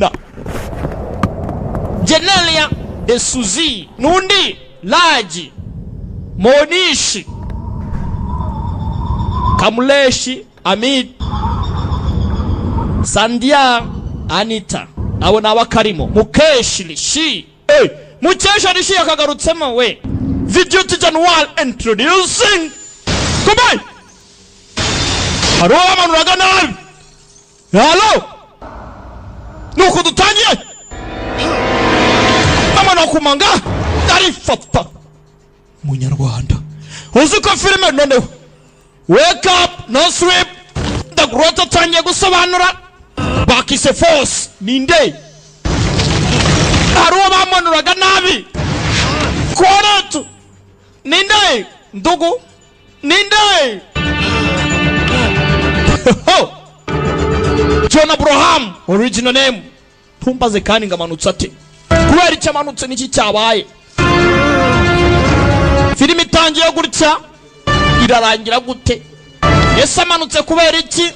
Rwanda. Genelia de Suzy nundi Laji Monishi Kamuleshi Amit Sandia Anita abo nabakarimo Mukeshi shi Mukeshi rishi yakagarutsemo we video to January introducing come on Haro manuraga nabi hello nuko dutangiye amana kumanga darifata Munyarwanda uzuko filime noneho wake up no sleep the growth tangiye gusobanura back is a force ninde haro bamanuraga nabi Koretu ninde ndugu ninde John Abraham original name Pumbaze kandi ngamanutse ate kubera icyamanutse niki cyabaye filime itangiye gutya irarangira gute Yesu amanutse kubera iki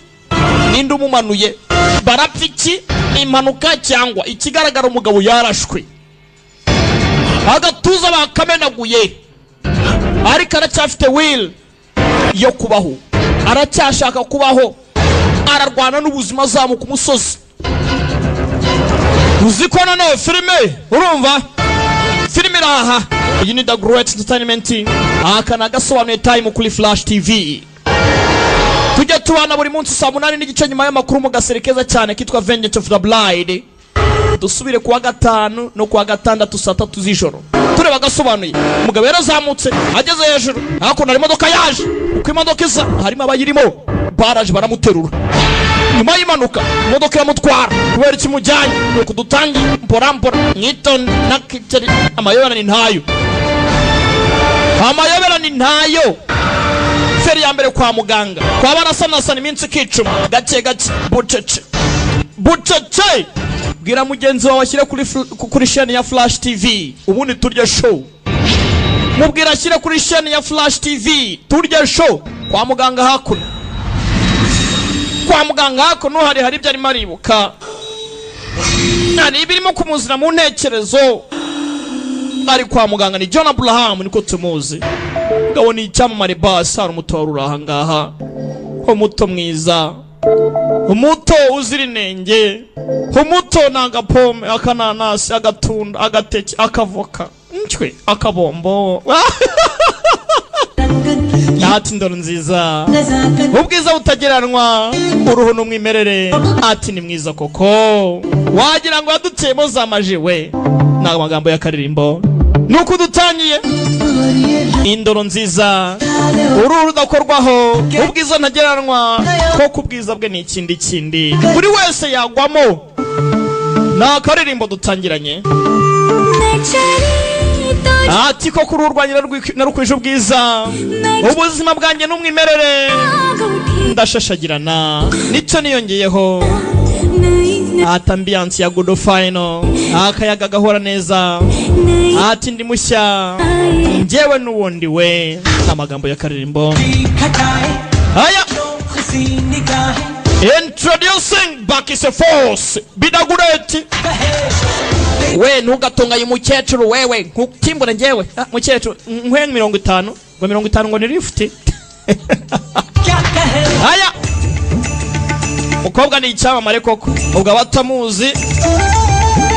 ninde umumanuye barapfiki impanuka cyangwa ikigaragara umugabo yarashwe agatuza bakamenaguye ariko aracyafite will yo kubaho aracyashaka kubaho ararwana n'ubuzima zamuka umusozi uziko none filime urumva filime iraha iyi ni The Great Entertainment akana gasobanuye time kuri Flash TV tujya tubana buri munsi saa 8 n'igice nyuma y'amakuru mu gaserekeza cyane kitwa Vengeance of the Blind dusubire kuwa gatanu no kuwa gatandatu saa 3 z'ijoro tureba gasobanuye umugabo yarazamutse ageze hejuru hakuno ari imodoka yaje uko imodoka isa harimo abayirimo baraje baramuterura nyuma y'imanuka imodoka yamutwara kubera ikimujyanye nuko dutangi mporambora Newton na kitari amayobera ni ntayo feri ya mbere kwa muganga kwa barasanasana iminsi kicuma gake bucece bwira mugenzi wawe ashyire kuri chaîne ya Flash TV ubundi turya show mubwira ashyire kuri chaîne ya Flash TV turya show kwa muganga hakuno hari ibyo arimo aribuka nani ibirimo kumuzira mu ntekerezo ari kwa muganga ni John Abraham niko tumuzi ngabo ni icyamamare basi hari umutorura aha ngaha umuto mwiza umuto uzirinenge umuto nangapome akananasi agatunda agateke akavoka ncwe akabombo ati ndoro nziza ubwiza butageranwa uruhu n'umwimerere ati ni mwiza koko wagira ngo yadutemo zamaje we na magambo ya karirimbo nuko dutangiye indoro nziza uruhu rudakorwaho ubwiza ntageranwa ko kubwiza bwe ni ikindi buri wese yagwamo na karirimbo dutangiranye ati ko kuri urwanyira narukwije ubwiza ubuzima bwanjye n'umwimerere ndashashagirana nicyo niyongeyeho ati ambiance ya good final akayaga gahora neza ati ndi mushya njyewe n'uwundi we amagambo ya karirimbo haya introducing back is a force bidagureti we ntugatunganye umukecuru wewe nkutimbura njyewe mukecuru nkwe 50 ngo 50 ngo ni lift haya ukobwa ni icyamamare koko ubwo abatamuzi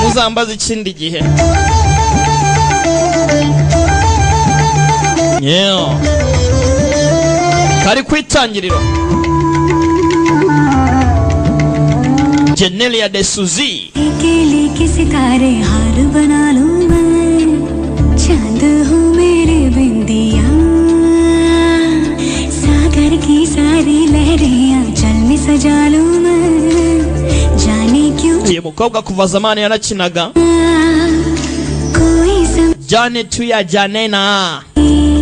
muzambaza ikindi gihe kari kwitangiriro Genelia de Suzy के सितारे हार बना लूं मैं चांद हूँ मेरे बिंदिया सागर की सारी लहरियाँ जल में सजा लूं मैं जाने क्यों uyu mukobwa kuva zamani yanakinaga Jane tu ya Janena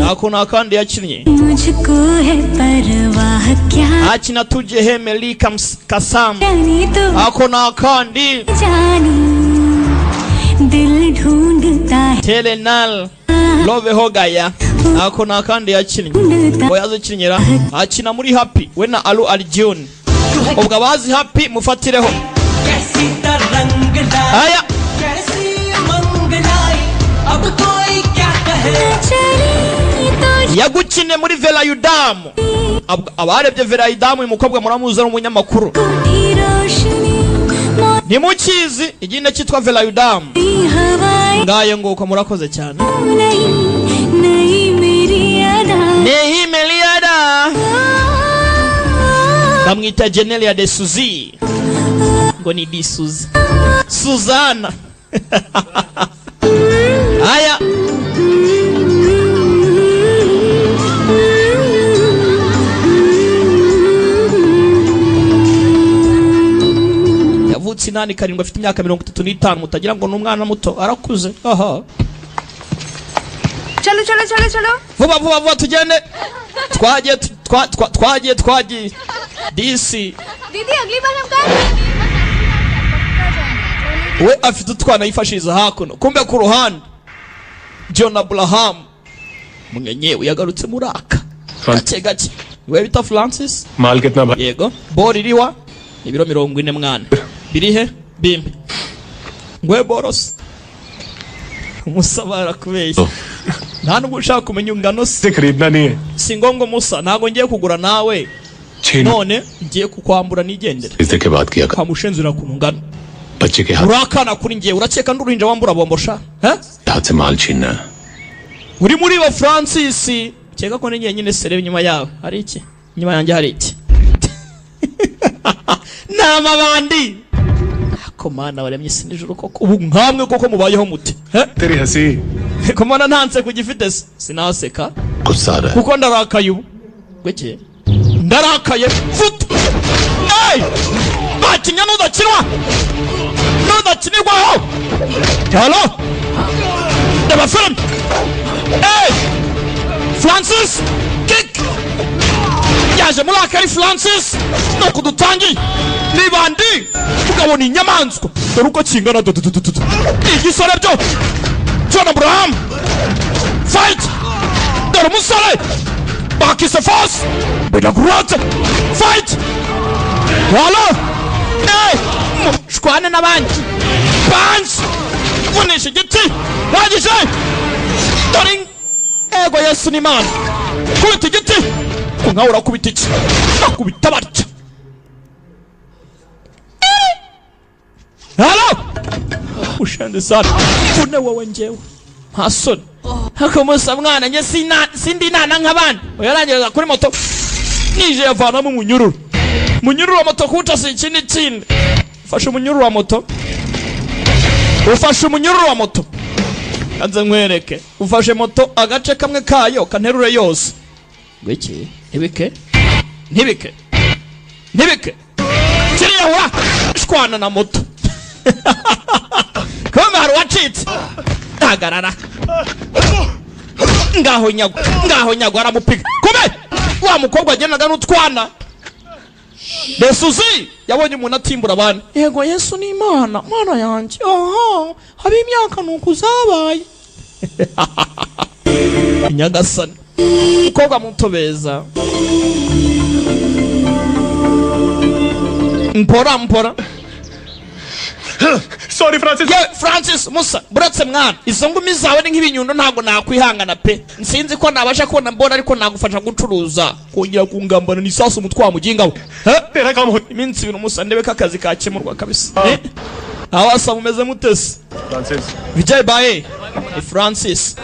hakuna kandi yakinnye मुझको है परवाह क्या akina tuje he Melika Kasam hakuna kandi दिल ढूंढता है Telenal Love Hogaya hakuna kandi yakinnye oyazikinyira akina muri Happy we na Alu Arjun ubwo abazi Happy mufatireho aya yagukine muri Velayudamu. Abarebye Velayudamu uyu mukobwa muramuzi ari umunyamakuru. Nimukizi igine cyitwa Velayudamu. Ngaye nguko murakoze cyane. Nehi Meliada bamwita Genelia de Suzy. Ngo ni di Suzy Suzana. Aya yavutse 8 afite imyaka 35 mutagira ngo n'umwana muto arakuze. Aha चलो चलो चलो चलो vuba tugende. Twagiye DC दीदी अगली बार हम कहाँ we afite utwana yifashiriza hakuno. Kumbe ku ruhande John Abraham munyenyewe yagarutse muraka gake we bita Francis. माल कितना भाई? Yego bori riwa ibiro 40 mwana birihe bimbe ngwe boros umusabara kubeshya nta nubwo ushaka kumenya ungano से खरीदना नहीं है. singongo musa ntago ngiye kugura nawe none ngiye kukwambura nigendera इसे के बात किया kamushenzura kunungana बच्चे के हाथ urakana kuri ngiye urakeka ndurinja wambura bombosha हाथ से माल छीनना. uri muri ba Francis cyeka ko ningiye nyine serebe nyuma yawe hari iki nyuma yanjye hari iki nama bandi komana waremye sinijuru koko ubu nkamwe koko mubayeho muti तेरी हंसी komana ntanse kugifite sinaseka गुस्सा आ रहा है. kuko ndarakaye ubu gweke ndarakaye fut hey bakinya nudakinwa nudakinirwaho hello deba film hey Francis kick yaje murakari Francis no kudutangi nibandi ukabona inyamanzwa dore uko kingana igisore byo John Abraham fight dore umusore bakise force Bellagrot fight wala shkwane n'abandi punch vunisha igiti ragije dore ego Yesu ni Imana kubita igiti nkaho urakubita iki nakubita batya. Hello ushande sana fune wowe njewe hasoni hakomusa mwana nge sindi nana nk'abandi oyarangereza kuri moto nije yavana mu munyururu wa moto kutasi ikindi fasha umunyururu wa moto ufashe umunyururu wa moto anze nkwereke ufashe moto agace kamwe kayo kanterure yose gweki ntibike kiriya wa shkwana na moto kama hari wacitse agarara ngaho nyago aramupiga kube wa mukobwa agendaga n'utwana de Suzy yabonye umuntu atimbura abandi. Yego Yesu ni Imana mwana yanjye aha habe imyaka nuko uzabaye Nyagasani mukobwa mutobeza mpora Sorry Francis. Yeah, Francis Musa buratse mwana izo ngumi zawe ni nk'ibinyundo ntago nakwihangana pe nsinzi ko nabasha kubona mbona ariko nagufasha gucuruza kongera kungambana ni sasu mutwa mugingawe तेरा काम हो. iminsi ibintu Musa ndebe kakazi kakemurwa kabisa awasa mumeze mutese Francis Vijay bae Francis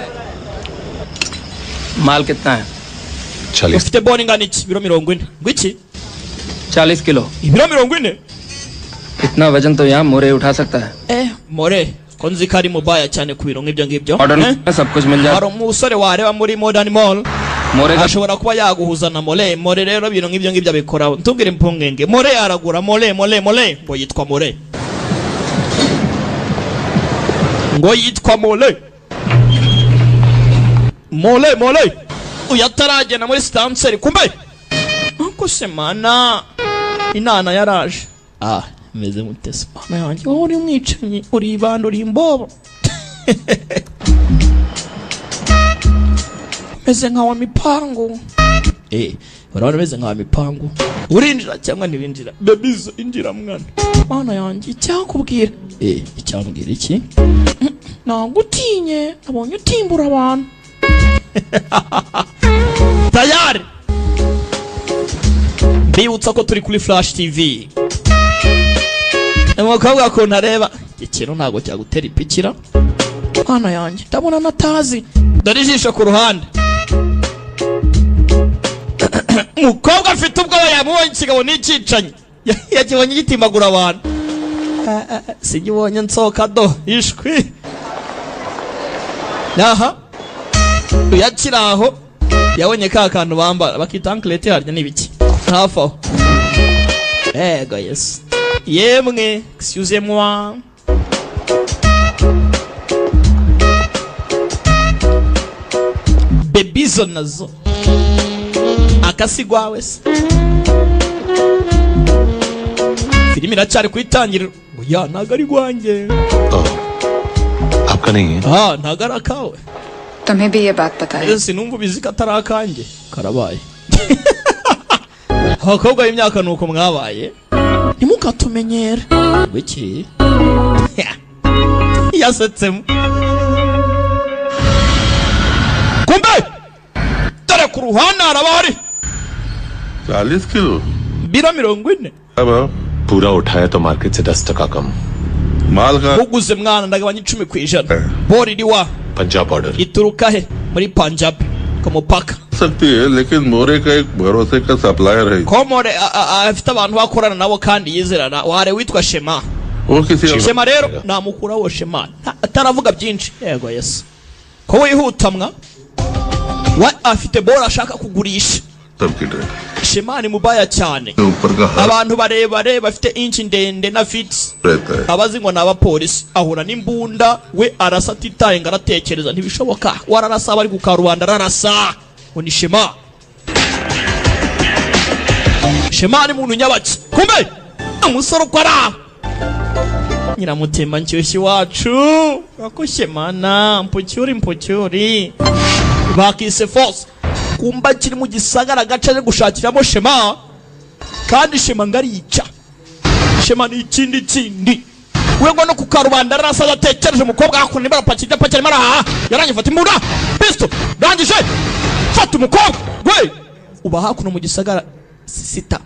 माल कितना है? 40. ufite boni ngana iki biro 40 gwiki 40 kilo. ibiro 40 इतना वजन तो यहाँ मोरे उठा सकता है. more konzi kari mubaya cyane kubiro nk'ibyo ngibyo order में सब कुछ मिल जाए. hari umusore wareba muri Modern Mall मोरे का ashobora kuba yaguhuza na more rero biro nk'ibyo ngibyo abikora ntubwire impungenge more aragura more ngo yitwa more uyataragena muri stanseri kumbe nko semana inana yaraje meze mutese mama yanjye wowe uri mwicanyi uri ibando uri imbobo meze nka wa mipango urabona beze nka mipangu urinjira cyangwa ntibinjira babizo injira mwana mana yanjye icyakubwira icyambwira iki nagutinye nabonye utimbura abantu tayari mbibutsa ko turi kuri Flash TV umukobwa ko ntareba ikintu ntago cyagutera ipikira mana yanjye ndabona natazi dore ijisho ku ruhande umukobwa afite ubwoba yamubonye ikigabo n'icicanye yakibonye gitimbagura abantu singibonye nsoka do ishwi aha yakiraho yabonye ka kantu bambara bakita anklete harya nibiki hafi aho ego yes yemwe excuse moi bebizo nazo akasigwa wese filimi iracyari kuyitangirira oya ntago ari rwanjye आपका नहीं है ntago ari akawe तुम्हें भी ये बात पता है sinumva ubizi ko atari akanjye karabaye abakobwa b'imyaka nuko mwabaye ntimukatumenyere wiki yasetsemo kumbe dore ku ruhande harabari 40 kilo biro 40 अब पूरा उठाया तो मार्केट से 10% कम माल का uguze mwana ndagabanya 10% bori iri wa Punjab order ituruka he muri Punjab ku mupaka सकती है लेकिन मोरे का एक भरोसे का सप्लायर है komore afite abantu bakorana nabo kandi yizerana ware witwa Shema वो किसी Shema rero namukuraho Shema ataravuga byinshi yego yes ko wihutamwa wa afite bora ashaka kugurisha सबकी dress Shema ni mubaya cyane ऊपर का हाथ abantu barebare bafite inchi ndende na fits रहता है abazingwa n'abapolisi ahura n'imbunda we arasata itaye ngaratekereza ntibishoboka wararasa bari kukarubanda rarasa ni Shema Shema ni muntu nyabaki kumbe umusoro kwara nyiramutemba nshyushyu wacu ako Shemana mpucyuri bakise force kumba kiri mu gisagara gace ari gushakiramo Shema kandi Shema ngarica Shema ni ikindi wego no kukarubanda rasa datekereje umukobwa akunda barapakira mara yaranye fata imbunda pisto rangije fata umukobwa we uba hakuno mu gisagara sita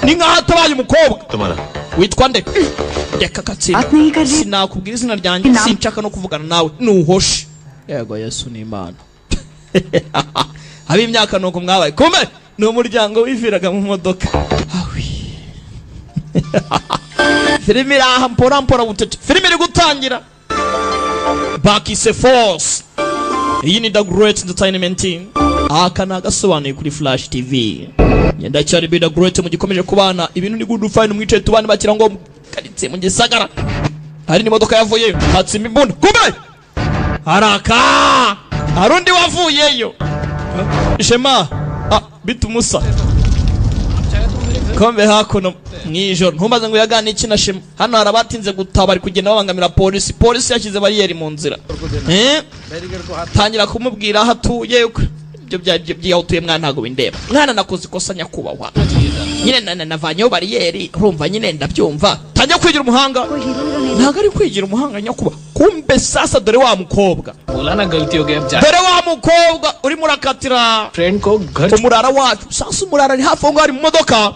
ni nka hatabaye umukobwa तुम्हारा witwa nde reka katsinda बात नहीं कर रही sinakubwira izina ryanjye sinshaka no kuvugana nawe nuhoshe yego Yesu ni Imana ab'imyaka nuko mwabaye kumbe ni umuryango wiviraga mu modoka filimi iraha mpora butete filimi iri gutangira bakise force iyi ni The Great Entertainment aka nagasobanuye kuri Flash TV yenda cyari The Great mu gikomeje kubana ibintu ni good fine mwicaye tubane bakira ngo karitse mu gisagara hari ni modoka yavuye hatsimba imbunda kumbe haraka harundi wavuyeyo Shema bitumusa kombe hakuno mwijoro ntumbaze ngo yagane iki na Shema hano harabatinze gutaba ari kugenda babangamira polisi yashyize bariyeri mu nzira tangira kumubwira aho atuye ibyo byawutuye mwana ntago bindeba mwana nakoze ikosa nyakubahwa nyine navanyeho bariyeri urumva nyine ndabyumva tangira kwigira umuhanga ntago ari kwigira umuhanga nyakubahwa kumbe sasa dore wa mukobwa बोला ना गलती हो गई अब जा dore wa mukobwa urimo urakatira friend को घर umurara wacu sasa umurara ari hafi aho ngaho ari mu modoka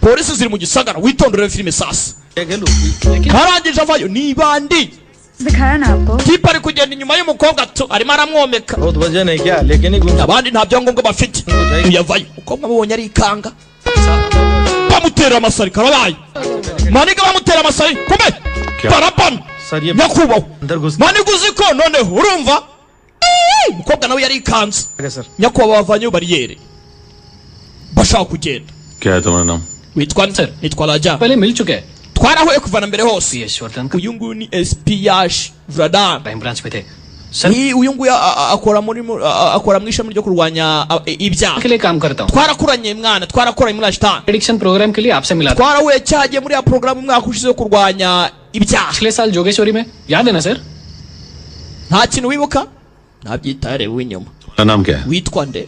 polisi ziri mu gisagara witondere filime sasa karangije avayo ni bandi दिखाया ना आपको tipa ari kugenda inyuma y'umukobwa arimo aramwomeka बहुत वजह नहीं क्या लेकिन ही गुम abandi nta byangombwa bafite uyavayo umukobwa amubonye arikanga bamutera amasari karabaye maniga bamutera amasari kumbe barabana sir ये nyakubahwa अंदर घुस maniga uzi ko noneho urumva umukobwa nawe yarikanze गया sir nyakubahwa bavanyeho bariyeri bashaka kugenda क्या है तुम्हारा नाम witwa nse nitwa Raja पहले मिल चुके हैं twarahuye kuvana mbere hose Yashvardhan का uyu nguyu ni espiyage Vradan prime branch में थे sir ni uyu nguyu akora mu ishami ryo kurwanya ibyaha के लिए काम करता हूँ twarakuranye mwana twarakoranye muri Ashtan addiction program के लिए आपसे मिला था twarahuye cyagiye muri ya porogaramu umwaka ushize yo kurwanya ibyaha पिछले साल जोगेश्वरी में याद है ना sir nta kintu wibuka ntabyitare w'inyuma तुम्हारा नाम क्या है witwa nde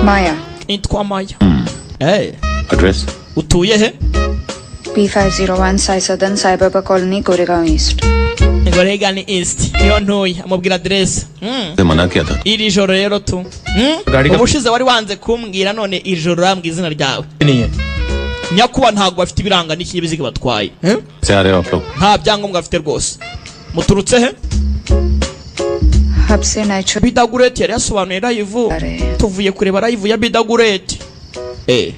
Maya nitwa Maya. Address utuye he? P501 Sai Sadan Sai Baba Colony Goregaon East. Goregaon East niyo ntuye, amubwira adresse. से मना किया था iri joro rero tu ubushize wari wanze kumbwira, none iri joro rambwiye izina ryawe. Nyakuba ntabwo bafite ibiranga n'ikinyabiziga batwaye. से आ रहे हो आप लोग? nta byangombwa bafite rwose. Muturutse he? Hub से night Bidagureti yari yasobanuye live, tuvuye kureba live ya Bidagureti.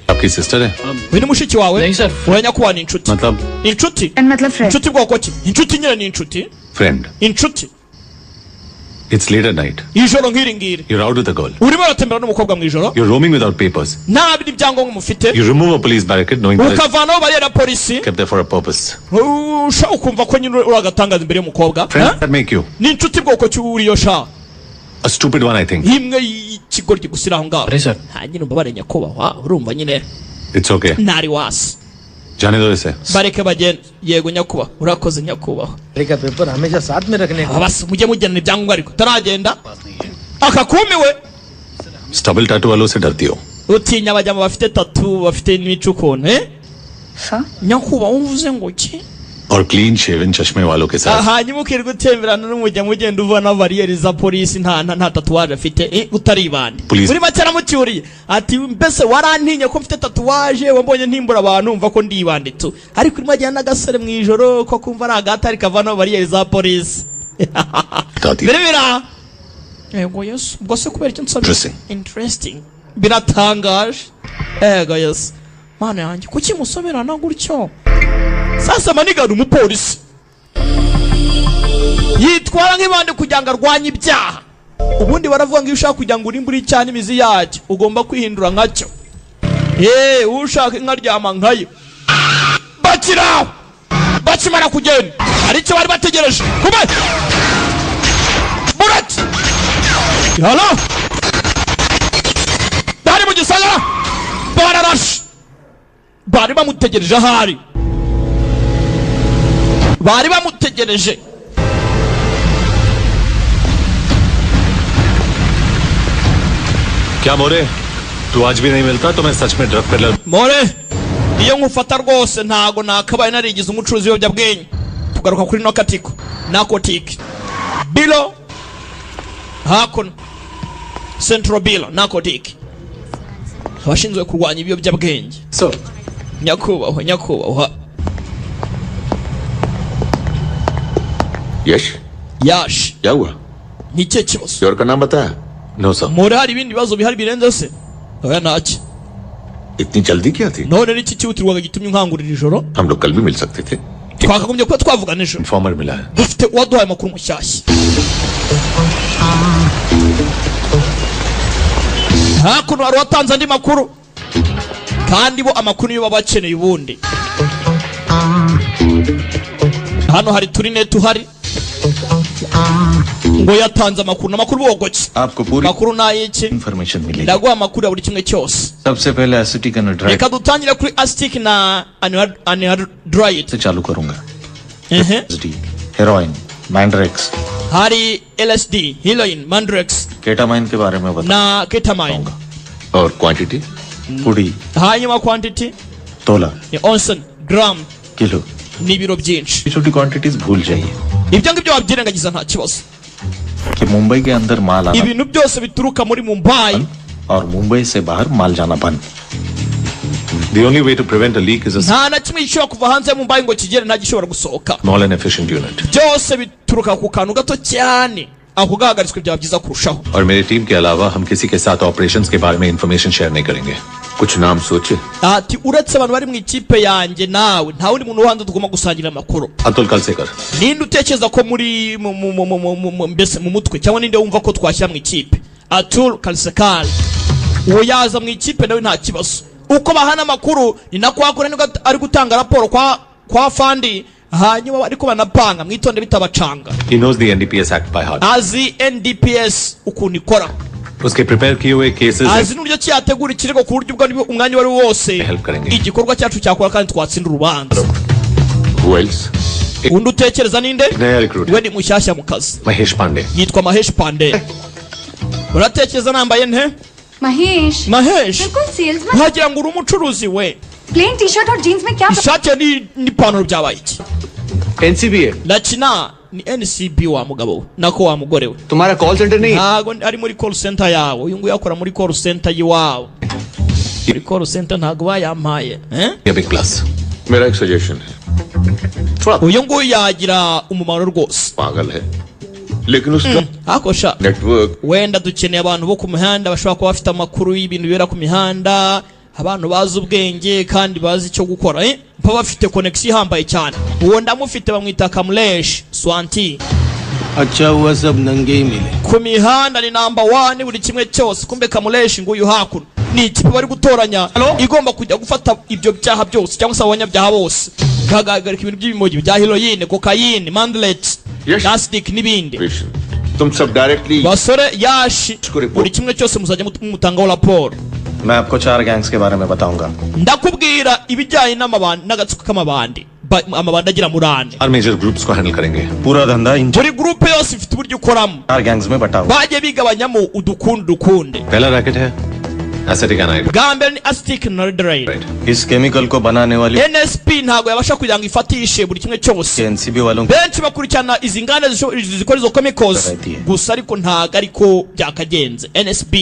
आपकी सिस्टर है? uyu ni mushiki wawe? नहीं sir. Oya Nyakuba ni inshuti. मतलब Inshuti? मतलब friend Inshuti bwoko ki? Inshuti nyine ni inshuti. Friend. Inshuti. It's late at night. Ijoro nk'iri ngiri. You're out with a girl. Urimo uratembera n'umukobwa mu ijoro? You're roaming without papers. Nta byangombwa mufite. You remove a police barricade knowing that it's Ukavanaho bariyeri ya polisi. kept there for a purpose. Usha ukumva ko nyine uragatangaza imbere y'umukobwa. Friends that make you Ni inshuti bwoko ki uriyo sha? a stupid one, I think. Imwe y'ikigoryi gusira aho ngaho. अरे sir Nyine umbabare nyakubahwa, urumva nyine It's okay. ntari wasi. जाने दो इसे. Bareke bagende. Yego nyakubahwa, urakoze nyakubahwa. का पेपर हमेशा साथ में रखने का Basi mujye mujyana ibyangombwa ariko taragenda. Akakumiwe. Stubble tattoo वालों से डरती हो. Utinya abajyama bafite tattoo, bafite n'imicukone, सा nyakubahwa uvuze ngo ki? और clean shaven चश्मे वालों के साथ. Hanyuma ukirwa utemberana n'umujya mugenda uvana bariyeri za polisi nta tatuwaje afite utaribande. Police. Uri make aramucyuriye ati mbese warantinye ko mfite tatuwaje, wambonye ntimbura abantu umva ko ndibande tu, ariko urimo ajyana n'agasore mu ijoro ko kumva ari agatari kavana bariyeri za polisi. Tati. Birebera yego Yesu, ubwo se kubera icyo nsabye Interesting. interesting, biratangaje. Yego Yesu, mana yanjye kuki musoberana gutyo? Sasa manigana umupolisi yitwara nk'ibande kugira ngo arwanye ibyaha. Ubundi baravuga ngo iyo ushaka kugira ngo urimbure icyaha n'imizi yacyo ugomba kwihindura nkacyo. Ushaka inka ryama nkayo. Bakiraho bakimara kugenda hari icyo bari bategereje. Kume Burati halo bari mu gisagara bararashe, bari bamutegereje ahari, bari bamutegereje. क्या मोरे? तू आज भी नहीं मिलता तो मैं सच में drug peddler. More iyo nkufata rwose ntago nakabaye narigize umucuruzi w'ibiyobyabwenge. Tugaruka kuri nokatiko narcotic bilo hakuno Central Bilo narcotic, abashinzwe kurwanya ibiyobyabwenge. So nyakubahwa Yash yash क्या हुआ? nicyo kibazo? श्योर का नाम बताया? No sir. More hari ibindi bibazo bihari birenze se? Oya ntacyo. इतनी जल्दी क्या थी? None n'iki cyihutirwaga gitumye nkangurira ijoro? हम लोग कल भी मिल सकते थे. Twakagombye kuba twavugana ejo. Informer मिला है. Dufite uwaduhaye amakuru mushyashya. Hakuno hari uwatanze andi makuru kandi bo amakuru niyo baba bakeneye ubundi. Hano hari turine tuhari ngo yatanze amakuru bogoki. आपको पूरी Makuru n'ayiki? इन्फॉर्मेशन मिलेगी. Ndaguha amakuru ya buri kimwe cyose. सबसे पहले acetic anhydride Reka dutangire kuri acetic na anhydride. से चालू करूंगा. Ehe. LSD, heroin, Mandrax, Hari LSD, heroin, mandrex ketamine के बारे में na ketamine. और क्वांटिटी? पुड़ी, Hanyuma quantity तोला, ni onsen, gram kilo. n'ibiro byinshi. छोटी क्वांटिटीज भूल जाइए Ibyo ngibyo wabyirengagiza nta kibazo. कि मुंबई के अंदर माल आना Ibintu byose bituruka muri Mumbai और मुंबई से बाहर माल जाना बंद. The only way to prevent a leak is a nta na kimwe gishobora kuva hanze ya Mumbai ngo kigere nta gishobora gusohoka. small and efficient unit. Byose bituruka ku kantu gato cyane. Ako gahagaritswe byaba byiza kurushaho. और मेरी टीम के अलावा हम किसी के साथ ऑपरेशंस के बारे में इंफॉर्मेशन शेयर नहीं करेंगे. कुछ नाम सोचे? Ati uretse abantu bari mu ikipe yanjye nawe nta wundi muntu wandi tugomba gusangira amakuru. Atul Kalsekar. Ninde utekereza ko muri mbese mu mutwe cyangwa ninde wumva ko twashyira mu ikipe? Atul Kalsekal uwo yaza mu ikipe nawe nta kibazo. Uko bahana amakuru ni nako wakora niko ari gutanga raporo kwa fandi, hanyuma ariko banapanga mwitonde bitabacanga. He knows the NDPS Act by heart. Azi NDPS ukuntu ikora, उसके प्रिपेयर किए हुए cases azi n'uburyo cyategura ikirego ku buryo ubwo umwanya wari wose help करेंगे. igikorwa cyacu cyakora kandi twatsinda urubanza. Who else? Undi utekereza ninde? नया recruit We ni mushyashya mu kazi Mahesh Pandey. yitwa Mahesh Pandey. Uratekereza nambaye nte? Mahesh Mahesh बिल्कुल salesman wagira ngo uri umucuruzi we plain T shirt और jeans में क्या ishati n'ipantaro byabaye iki NCB है Lakina ni NCB wa mugabo nako wa mugore we तुम्हारा call centre नहीं है ntago ari muri call center yawe uyu nguyu akora muri call center yiwawe muri call center ntago bayampaye ये big plus मेरा एक सजेशन है थोड़ा uyu nguyu yagira umumaro rwose पागल है लेकिन उसका akosha network wenda dukeneye abantu bo ku mihanda bashobora kuba bafite amakuru y'ibintu bibera ku mihanda abantu bazi ubwenge kandi bazi icyo gukora baba bafite connection ihambaye cyane uwo ndamufite bamwita Kamlesh Swanti अच्छा हुआ सब नंगे ही मिले ku mihanda ni number 1 buri kimwe cyose kumbe Kamlesh nguyu hakuno ni ikipe bari gutoranya igomba kujya gufata ibyo byaha byose cyangwa se abanyabyaha bose gahagarika ibintu by'ibimogi bya heroine cocaine mandlet plastic n'ibindi तुम सब directly basore yashi buri kimwe cyose muzajya mutangaho raporo मैं आपको 4 गैंग्स के बारे में बताऊंगा ndakubwira ibijyanye n'amabandi n'agatsiko k'amabandi amabandi agira murane हर major groups को हैंडल करेंगे पूरा धंधा इन buri groupe yose ifite uburyo ukoramo 4 गैंग्स में बटा हुआ bagiye bigabanyamo udukunde पहला रैकेट है एसिटिक एनाइड bwa mbere ni acetic anhydride इस केमिकल को बनाने वाली NSP ntago yabasha kugira ngo ifatishe buri kimwe cyose NCB वालों benshi bakurikirana izi nganda zikora izo chemicals gusa ariko ntago ariko byakagenze NSB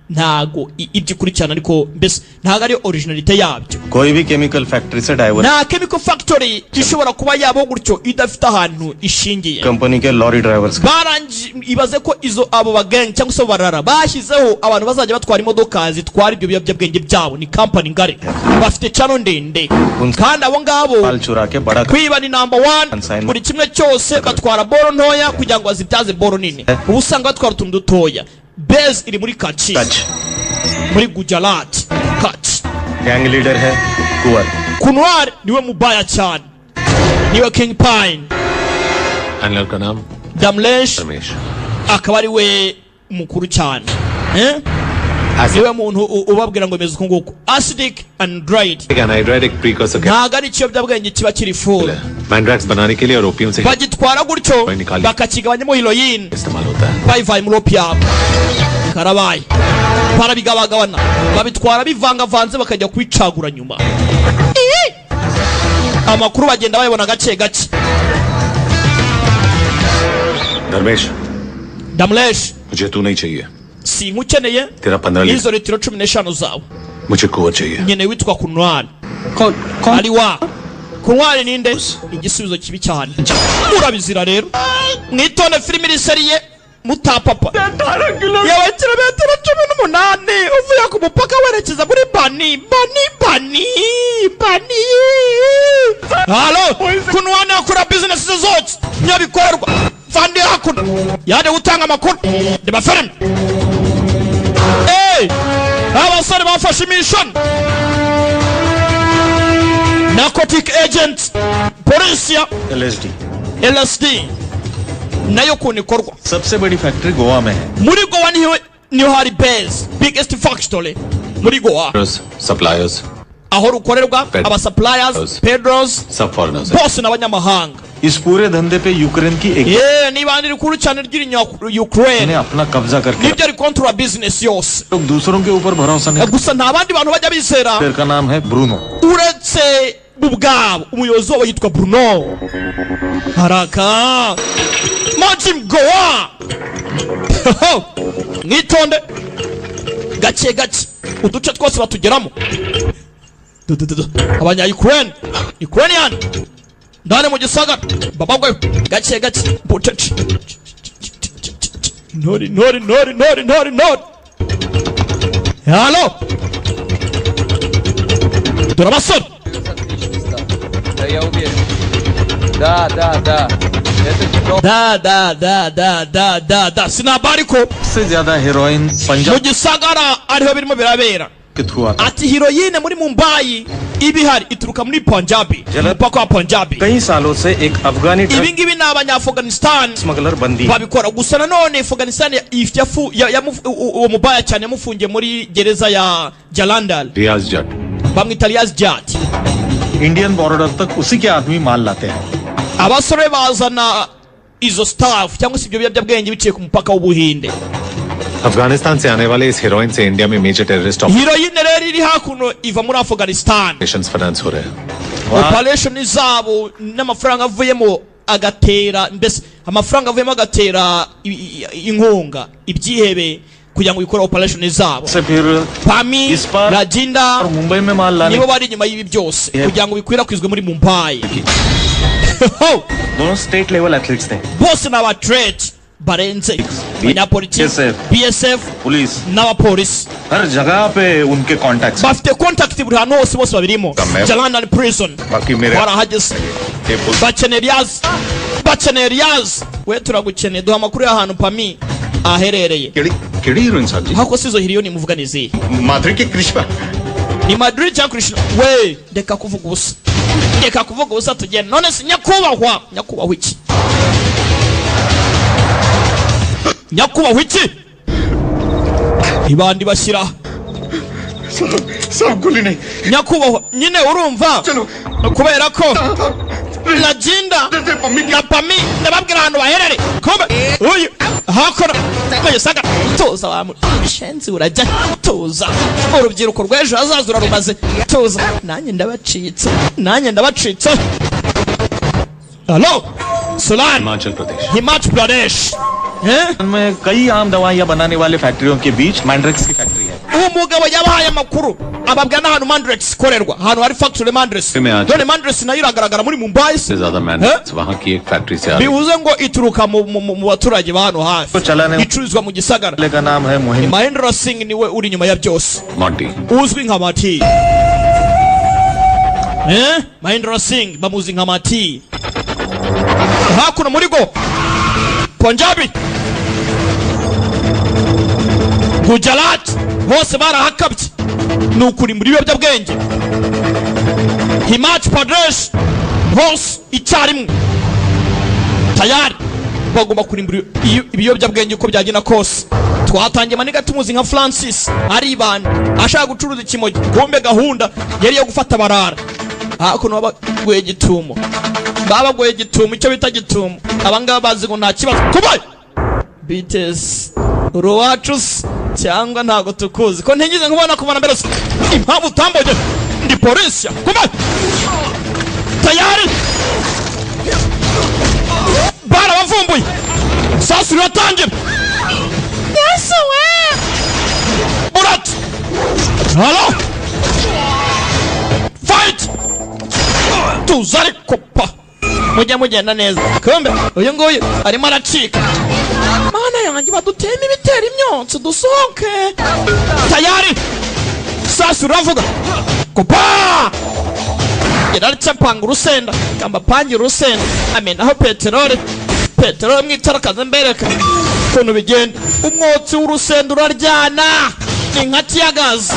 ntago ibyo ikurikirana ariko mbese ntago ari originalite yabyo कोई भी chemical factory से divert nta chemical factory ishobora kuba yabo gutyo idafite ahantu ishingiye company के lorry drivers ibaze ko izo abo bageng cyangwa se barara bashyizeho abantu bazajya batwara imodoka zitwara ibyo biyobyabwenge byabo ni company ngari bafite channel ndende kandi abo ngabo माल चुरा के बड़ा kwiba ni number 1 buri kimwe cyose batwara boro ntoya kugira ngo bazibyaze boro nini ubu usanga batwara utuntu dutoya base iri muri Kachi muri Gujarat Kachi gang leader है कुंवर Kunwar niwe mubaya cyane niwe King Pine handler का नाम Damlesh Ramesh akaba ari we mukuru cyane niwe muntu ubabwira ngo meze uko nguko acidic anhydride anhydride एक प्रीकर्सर है ntago ari ikiyobyabwenge kiba kiri full मैंड्रैक्स बनाने के लिए और ओपियम से bagitwara gutyo bakakigabanyamo heroine इस्तेमाल होता है bayivaye muri opium karabaye barabigabagabana babitwara bivangavanze bakajya kwicagura nyuma amakuru bagenda bayibona gake gake Dharmesh Damlesh मुझे तू नहीं चाहिए sinkukeneye तेरा 15 izo litiro 15 zawe मुझे कुंवर चाहिए nkeneye witwa Kunwari ari wa Kunwari ninde igisubizo kibi cyane urabizira rero mwitonde filimi iri seriye mutapapa yawe kilometero 18 uvuye ku mupaka werekeza muri bani halo Kunwari akora business zose nyabikorwa fandi hakuno yaje gutanga amakuru ndeba film abasore bafashe imission narcotic agent polisi LSD nayo kunikorwa सबसे बड़ी फैक्ट्री गोवा में है muri Goa niho hari base biggest factory muri Goa suppliers aho rukorerwa aba suppliers pedros सब foreigners bose n'abanyamahanga इस पूरे धंधे पे यूक्रेन की एक niba ndi rikuru cyane ry'irinya Ukraine ने अपना कब्जा करके nibyo ari control business yose लोग दूसरों के ऊपर भरोसा नहीं gusa nta bandi bantu bajya bizera फिर का नाम है Bruno uretse ubwabo umuyobozi wabo yitwa Bruno haraka Majim Goa mwitonde gake gake uduce twose batugeramo abanya Ukrainian ndane mu gisagara babagwe gake gake potete nori halo Duramason da sinabari ko से ज्यादा heroin mu Punjab gisagara ariho birimo birabera के थ्रू आता है ati heroine muri Mumbai ibihari ituruka muri Punjabi umupaka wa Punjabi कई सालों से एक अफगानी ibi drug ngibi ni abanya-Afghanistan smuggler बंदी है babikora gusa nanone Afghanistan uwo mubaya cyane yamufungiye muri gereza ya Jalandhar रियाज जट bamwita Riaz Jat Indian border तक उसी के आदमी माल लाते हैं abasore bazana izo staff cyangwa se ibyo biyobyabwenge biciye ku mupaka w'Ubuhinde Afghanistan से आने वाले इस हीरोइन से इंडिया में major terrorist heroine rero iri hakuno iva muri Afghanistan. Operations finance हो रहे हैं. Operation zabo n'amafaranga avuyemo agatera mbese amafaranga avuyemo agatera inkunga ibyihebe kugira ngo bikore operation zabo. से फिर Pami इस बार Rajinda और मुंबई में माल लाने nibo bari inyuma y'ibi byose kugira ngo bikwirakwizwe muri Mumbai. दोनों स्टेट लेवल एथलीट्स थे. Bose n'abatrete barenze abanyapolitiki BSF police n'abapolisi हर जगह पे उनके contacts. bafite contact buri hantu hose bose babirimo. Jalandhar prison बाकी मेरे barahageze bakeneye Riaz we turagukeneye duha amakuru y'ahantu Pami aherereye. केड़ी हीरोइन साहब जी? hako sizo hiliyoni muvuga nizihe? माधुरी की Krishna. Ni Madrid cyangwa Krishna? We reka kuvuga ubusa, reka kuvuga ubusa tugenda. None si nyakubahwa iki? Nyakubahwa iki? Ibandi bashyira साहब गोली नहीं. nyakubahwa nyine urumva kubera ko Rajinda na Pami ndababwira ahantu baherere kombe uyu hakora kwesaga tuza wa shenzi urajya tuza urubyiruko rw'ejo hazaza urarumaze tuza nanjye ndabacitse. Hello Sulan Himachal Pradesh में कई आम दवाइयां बनाने वाले फैक्ट्रियों के बीच मैंड्रेक्स की फैक्ट्री है. umugabo yabahaye amakuru ababwira n'ahantu Mandrex ikorerwa, ahantu hari factory Mandrex. None Mandrex nayo iragaragara muri Mumbai से ज्यादा मैंड्रेक्स वहाँ की एक फैक्ट्री से आ रही है. bivuze ngo ituruka mu baturage ba hano hafi icururizwa mu gisagara. का नाम है Mohini. Mahendra Singh niwe uri inyuma ya byose Monty. uzwi nka Mati. Mahendra Singh bamuzi nka Mati. Hakuno muri go Punjabi Gujarat hose barahakabye nukuri muri biyobyabwenge. Himachal Pradesh hose icyarimwe tayari bagomba kurimbura ibiyobyabwenge uko byagenda kose. Twatangiye maniga tumuzi nka Francis aribana ashaka gucuruza ikimogi kombe gahunda yari yo gufata barara hakuno babagoye gitumo icyo bita gitumo abangaba bazi ngo nta kibazo kubaye BTS Roachus cyangwa ntago tukuzi ko ntigize nkubona kubona mbere impamvu utamboje ndi polisi kubaye tayari barabavumbuye sasa uratangira. Yes we Murat hello fight tuzari kopa mujya mugenda neza kumbe uyu nguyu arimo aracika. Mana yanjye badutema ibitera imyotsi dusohoke tayari sasa uravuga kopa yararetse panga urusenda kamba pangira urusenda amenaho peteroli mwitara kaze mbereka ukuntu bigenda. Umwotsi w'urusenda uraryana ni nka tiyagazi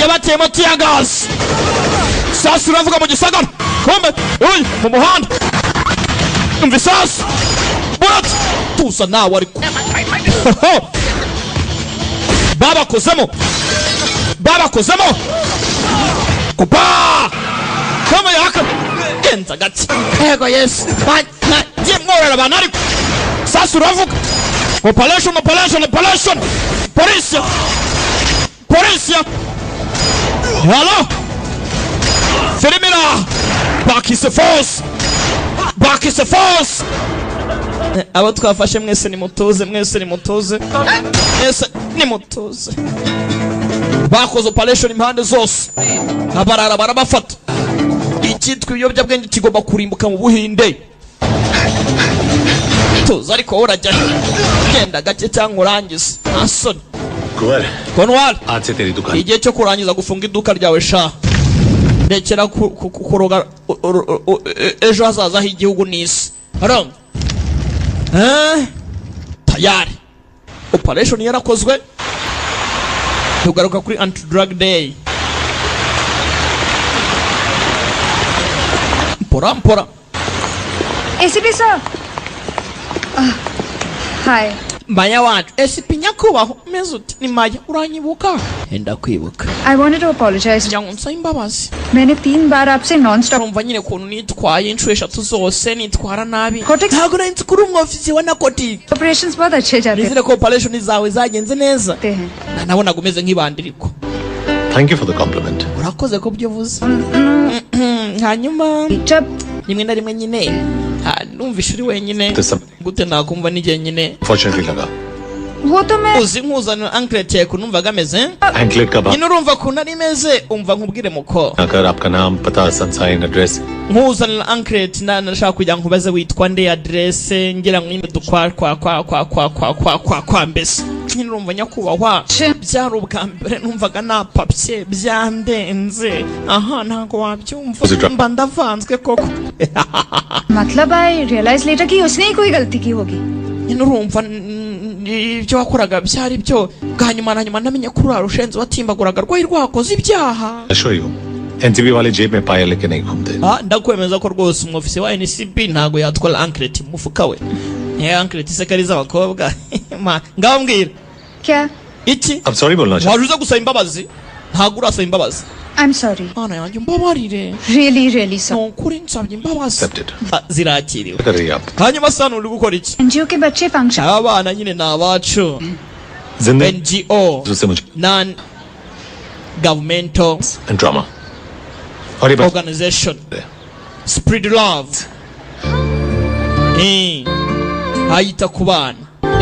yabateyemo tiyagazi. Sasa uravuga mu gisagara kombe uyu mu muhanda umva sasa Murat tuza nawe ariko babakozemo kupa kama yaka genza gati ego yes nagiye mworera abantu ariko sasa uravuga operation polisi hello Firimira back is the force abo twafashe mwese ni mutuze bakoze operation impande zose abarara barabafata. Icyitwa ibiyobyabwenge kigomba kurimbuka mu Buhinde tuza ariko urajya genda gake cyangwa urangize nasoni Konwal आज से तेरी दुकान. igihe cyo kurangiza gufunga iduka ryawe sha ndekera kuroga ejo hazaza h'igihugu n'isi. Tayari operation yarakozwe tugaruka kuri anti-drug day mpora ACP sir. Hi. Maya wacu SP nyakubahwa umeze ute ni Maya uranyibuka enda kwibuka I wanted to apologize. njya nsaba imbabazi मैंने 3 बार आपसे non-stop urumva nyine kuntu nitwaye inshuro eshatu zose nitwara nabi Cortex- ntabwo nari nzi kuri umwofisi wa Narcotic operations बहुत अच्छे जाते nizere ko operation zawe zagenze neza हैं. nabonaga umeze nk'ibandiriko Thank you for the compliment. urakoze ko byo uvuze hanyuma जब rimwe na rimwe nyine numvishe uri wenyine This gute nakumva n'igihe nyine fortunately लगा. वो तो मैं uzi nkuzanira anklet yawe numvaga ameze Anklet का बात nyine urumva kuntu ari meze umva nkubwire muko अगर आपका नाम पता संसाइन address nkuzanira anklet nashaka kugira ngo ubaze witwa nde adresse ngira ngo nyine kwa mbese nyine urumva nyakubahwa byari ubwa mbere numvaga napapye byandenze aha ntabwo wabyumva mba ndavanzwe koko मतलब I realized later कि उसने ही कोई गलती की होगी. nyine urumva ibyo wakoraga byari byo bwa nyuma na nyuma namenye ko urara ushenze watimbaguraga rwari rwakoze ibyaha assure you NCB वाले जेब में पाया लेके नहीं घूमते ndakwemeza ko rwose umwofisi wa NCB ntago yatwara anklet mu mufuka we anklet se kari z'abakobwa ngaho mbwira क्या? iki अब सॉरी बोलना चाहता waje uza gusaba imbabazi ntago urasaba imbabazi I'm sorry. mana yanjye mbabarire Really sorry. nukuri nsabye imbabazi Accepted. zirakiriwe कर रही है आप hanyuma sana uri gukora iki NGO के बच्चे function. abana nyine ni abacu जिंदगी NGO उससे मुझे non governmental एंड ड्रामा और ये बात organization spread love ayita ku bana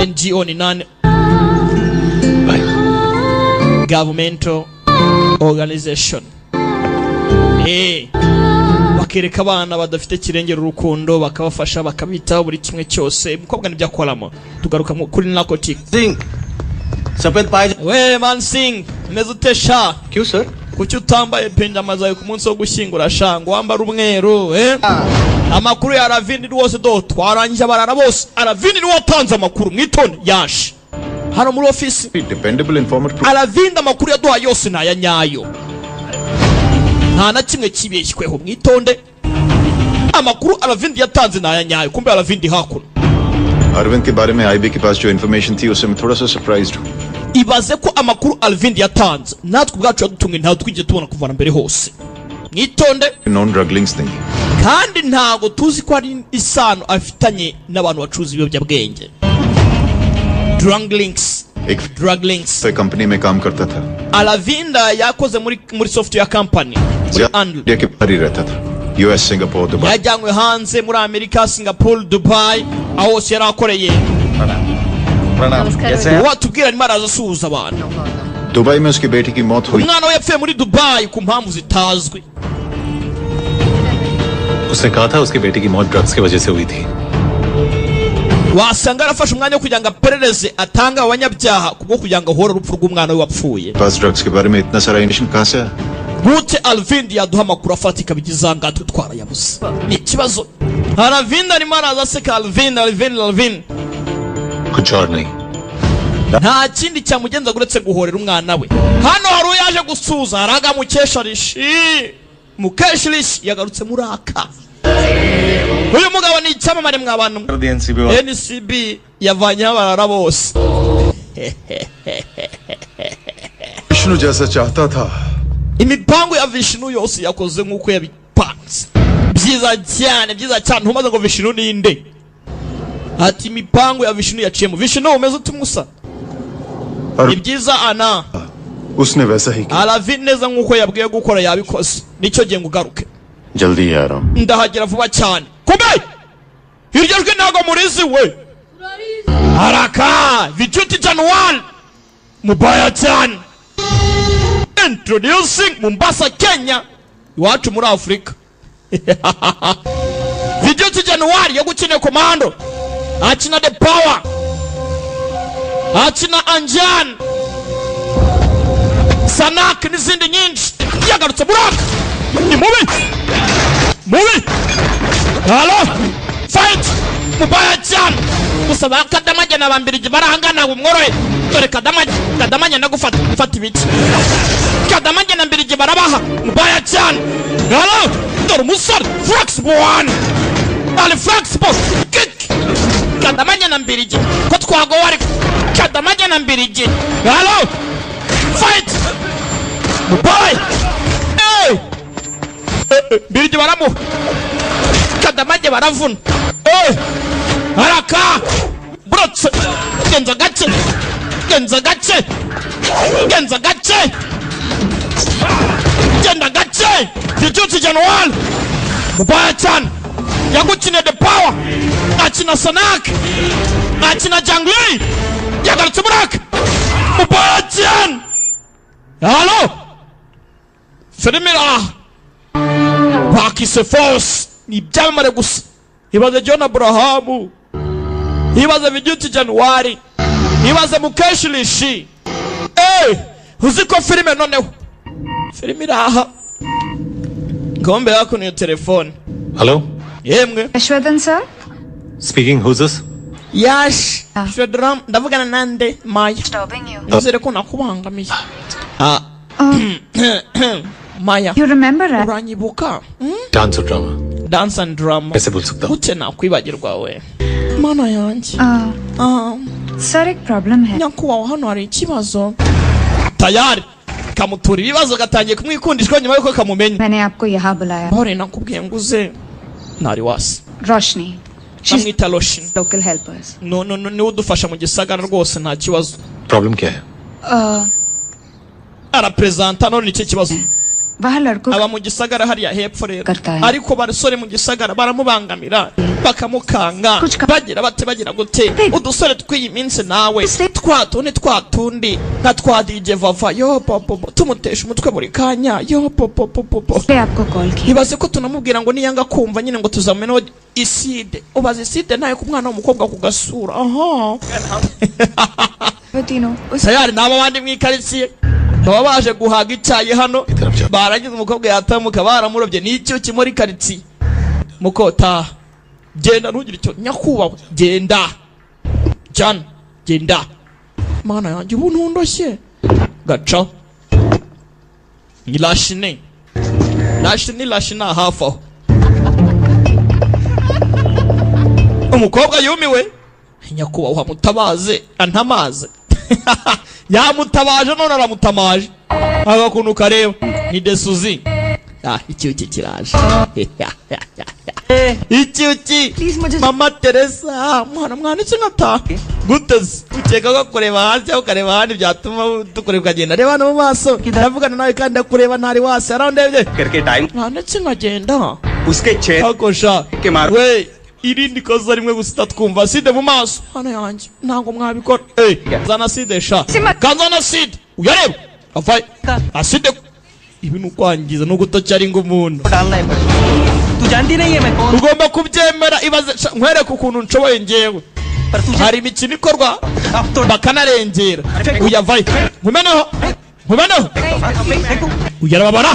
NGO ni non भाई governmental organization bakereka abana badafite kirengera urukundo bakabafasha bakabitaho buri kimwe cyose umukobwa nibyo akoramo tugaruka kuri Narcotic Singh सफेद पाए we man sing meze utesha क्यों sir? kuki utambaye pindama zawe ku munsi wo gushyingura shango wambara umweru amakuru ya Ravindi rwose do twarangije abarara bose Ravindi ni watanze amakuru mwitone yaje hano muri office Dependable informant. Ravindi amakuru yaduha yose ni aya nyayo nta na kimwe kibeshyweho mwitonde amakuru Ravindi yatanze ni aya nyayo kumbe Ravindi hakuno Arvind के बारे में आईबी के पास जो इन्फॉर्मेशन थी उससे मैं थोड़ा सा सरप्राइज्ड हूँ ibaze ko amakuru Ravindi yatanze natwe ubwacu yadutumwe ntawe twigeze tubona kuvana mbere hose mwitonde non drug links नहीं kandi ntago tuzi ko ari isano afitanye n'abantu bacuruza ibiyobyabwenge drug links एक कंपनी में काम करता था Ravindi yakoze muri software company muri Andrew India के बाहर ही रहता था US Singapore Dubai yajyanywe hanze muri Amerika Singapore Dubai aho hose yarakoreye प्रणाम कैसे हैं watubwira arimo araza asuhuza abantu Dubai में उसकी बेटी की मौत हुई umwana we yapfuye muri Dubai ku mpamvu zitazwi उसने कहा था उसकी बेटी की मौत ड्रग्स की वजह से हुई थी wasanga arafashe umwanya wo kugira ngo aperereze atanga abanyabyaha kubwo kugira ngo ahore urupfu rw'umwana we wapfuye पास ड्रग्स के बारे में इतना सारा इन्फॉर्मेशन कहाँ से आया gute Ravindi yaduha amakuru afatika bigize ngatwe twarayabuze ni ikibazo Ravindi arimo araza aseka Ravindi कुछ और नहीं nta kindi cyamugenza uretse guhorera umwana we hano hari uyaje gusuza haraga Mukeshirishi yagarutse muri aka uyu mugabo ni icyamamare mw'abantu NCB yavanye abarara bose Vishnu जैसा चाहता था imipango ya Vishnu yose yakoze nk'uko yabipanze byiza cyane ntumaze ngo Vishnu ninde ati imipango ya Vishnu yaciyemo Vishnu umeze utumusa ni byiza ana उसने वैसा ही किया Ravindi neza nk'uko yabwiye gukora yabikoze nicyo gihe ngugaruke जल्दी ही आ रहा हूँ ndahagera vuba cyane kumbe hirya jwe ntago murizi we haraka Vijuti January mubaya cyane introducing Mombasa Kenya iwacu muri Afrika Vijuti January yo gukina komando akina The Power akina Anjan Sanak n'izindi nyinshi yagarutse buraka ni mubi halo fight mubaya cyane gusa bakadamajya nabambirije barahangana umworoye dore kadamanya nagufata ibiki kadamanya na mbirije barabaha mubaya cyane halo dore umusore flexible one ali flexible kick kadamanya na mbirigi ko twagowe ariko Kadamage na mbirigi halo fight boy hey mbirigi baramu Kadamage baravuna hey haraka brotse genza gace genda gace Bijuti General mubaya cyane yagukine the power akina Sanak akina Jangli yagarutse Murak mubaya cyane halo Ferimira bakise force ni byamare gusa ibaze John Abraham ibaze Bijuti January ibaze Mukesh Lishi uziko filime noneho Ferimira aha Gombe yako ni telefone. Hello? Yemwe. Ashwadan sir? Speaking, who's this? Yash. Shwedram, ndavugana nande Maya. Disturbing you. Nizere ko nakubangamiye. Maya. You remember that? Uranyibuka? Dance or drama? Dance and drama. Kaise bol sakta hu? Ute nakwibagirwa we. Mana yanjye. Sir, एक problem है. Nyakubaho hano hari ikibazo. Tayari. Kamutura ibibazo gatangiye kumwikundishwa nyuma yuko kamumenya. मैंने आपको यहाँ बुलाया. Bore nakubwiye nguze nari wasi. रोशनी. Namwita Lotion. Local helpers. No ni udufasha mu gisagara rwose nta kibazo. Problem क्या है? Arapresenta none nicyo kibazo. वहाँ लड़कों aba mu gisagara hariya hepfo rero करता है. ariko barasore mu gisagara baramubangamira bakamukanga bagira bate bagira gute udusore twiyi minsi nawe twatundi nka twa DJ Vava yo popo tumutesha umutwe buri kanya yo popo आपको कॉल किया. ibaze ko tunamubwira ngo niyanga kumva nyine ngo tuzamene iside ubaze iside nayo ku mwana w'umukobwa ku gasura aha तीनों sayari nabo bandi mwikaritsiye baba baje guhaga icyayi hano baragize umukobwa yatamuka baramurobye n'icyo kimuri karitsiye mukota genda ntugire icyo nyakubawe genda John genda mana yanjye ubu ntundoshye gaca ni lashine hafi aho umukobwa yumiwe nyakubawe hamutabaze antamaze yamutabaje none aramutamaje agakuntu kareba ni desuzi icyuki kiraje icyuki mama Teresa mwana iki ngata guteze ukeka ko kureba hasi aho kareba handi byatuma dukoreka agenda reba no mu maso ndavugana nawe kandi akureba ntari wase arandebye करके time mwana iki ngagenda उसके छेद akosha के मार we irindi koza rimwe gusa twumva side mu maso hano yanjye ntago mwabikora zana side sha kanzana side uyareba afai aside ibintu kwangiza no gutocyari ngumuntu डालना है तू जानती नहीं है मैं कौन ugomba kubyemera ibaze nkwereka ukuntu nshoboye ngewe hari imikino ikorwa bakanarengera uyavaye nkumeneho uyarababara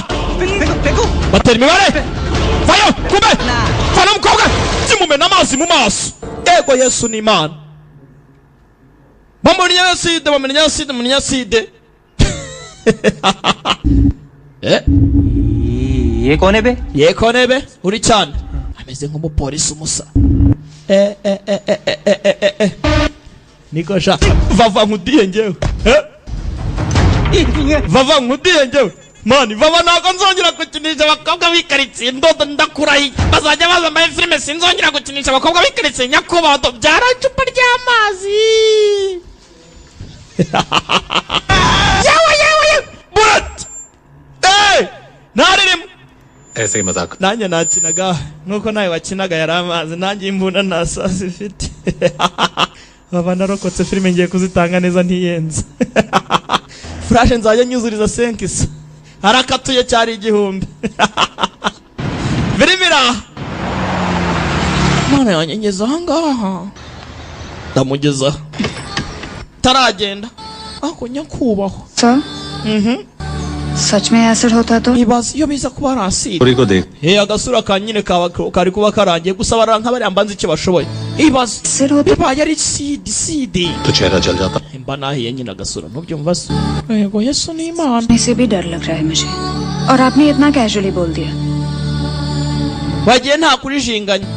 batera imibare vayo kumbe fana umukobwa kimumena amazi mu maso ego Yesu ni Imana bamenya side ये कौन है बे yekonebe uri cyane ameze nk'umupolisi umusa niko sha vava nkudiye ngewe mani vava ntabwo nzongera gukinisha abakobwa bikaritsiye ndodo ndakurahiye bazajya baza mbaye filime sinzongera gukinisha abakobwa bikaritsiye nyakubaho byara icupa ry'amazi yewe but naririmo ऐसे ही मजाक nanjye nakinaga nuko nawe wakinaga yari amazi nanjye imbunda nasasi ifite baba narokotse filime ngiye kuzitanga neza ntiyenza flash nzajya nyuzuriza senkisa harakatuye cyari igihumbi birimira mana yanjye ngeze ahangaha ndamugezaho taragenda ako nyakubaho सच में एसिड होता तो ibaze iyo biza kuba ari aside पूरी को देख agasura ka nyine kari kuba karangiye gusa baranka bari ambanze icyo bashoboye ibaze acid होता bibaye ari side तो चेहरा जल जाता mba nahiye nyine agasura ntubyumva se yego Yesu ni Imana से भी डर लग रहा है मुझे और आपने इतना कैजुअली बोल दिया bagiye nta kurijinganya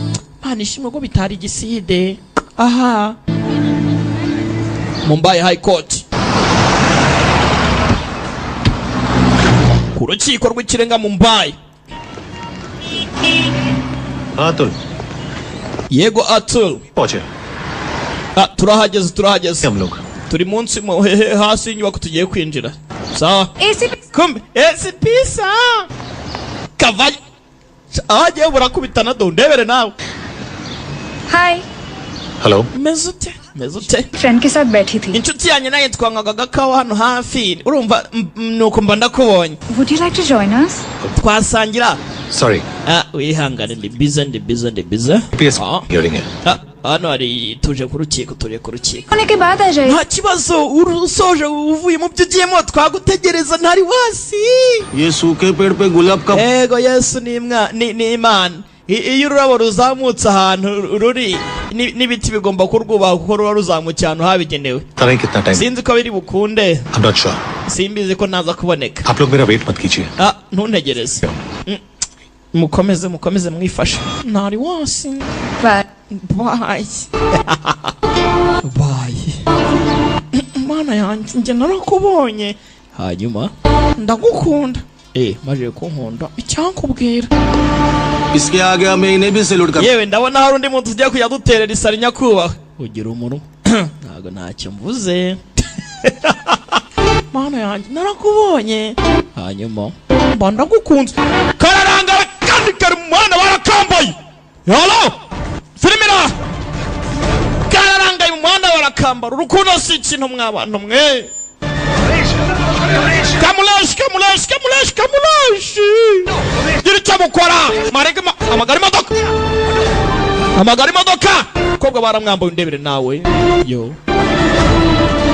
mana ishimwe ko bitari igiside aha Mumbai High Court. Ku rukiko rw'ikirenga Mumbai. Atul. Yego Atul. पहुंचे turahageze हम लोग turi munsi hasi y'inyubako tugiye kwinjira. Sawa kumbe pisa kavaye ahagiye burakubitana do ndebere nawe. Hi hello mezute friend के साथ बैठी थी. inshuti yanjye naye twangaga agakawa hano hafi urumva nuko mba ndakubonye. Would you like to join us? twasangira. Sorry wihangane ndi bize PS hearing है hano hari tuje ku rukiko होने के बाद आ जाइए. nta kibazo usoje uvuye mu byo ugiyemo twagutegereza ntari wasi. ये सूखे पेड़ पे गुलाब का Ego Yesu ni Imana. Iyo ururabo ruzamutse ahantu ruri n'ibiti bigomba kurwubaha kuko ruba ruzamukiye ahantu habigenewe. तरह कितना time Sinzi ko biri bukunde. I'm not sure Simbizi ko naza kuboneka. आप लोग मेरा वेट मत कीजिए ntuntegereze. Mukomeze mwifashe. Ntari wasi. Bye. Bye. Mana yanjye njye narakubonye. Hanyuma ndagukunda. Maje kunkunda icyankubwira. इसके आगे हमें इन्हें भी सैल्यूट कर. Yewe ndabona hari undi muntu tugiye kujya duterera isari nyakubahwa. Ugira umuntu ntago ntacyo mvuze. Mana yanjye narakubonye. Hanyuma mba ndagukunze. Kararanga kandi kari mu muhanda barakambaye. Hello Filimira kararanga mu muhanda barakambara urukundo si ikintu mw'abantu mwe. Kamulesh gira icyo mukora amagara imodoka kobwa baramwambaye undebere nawe yo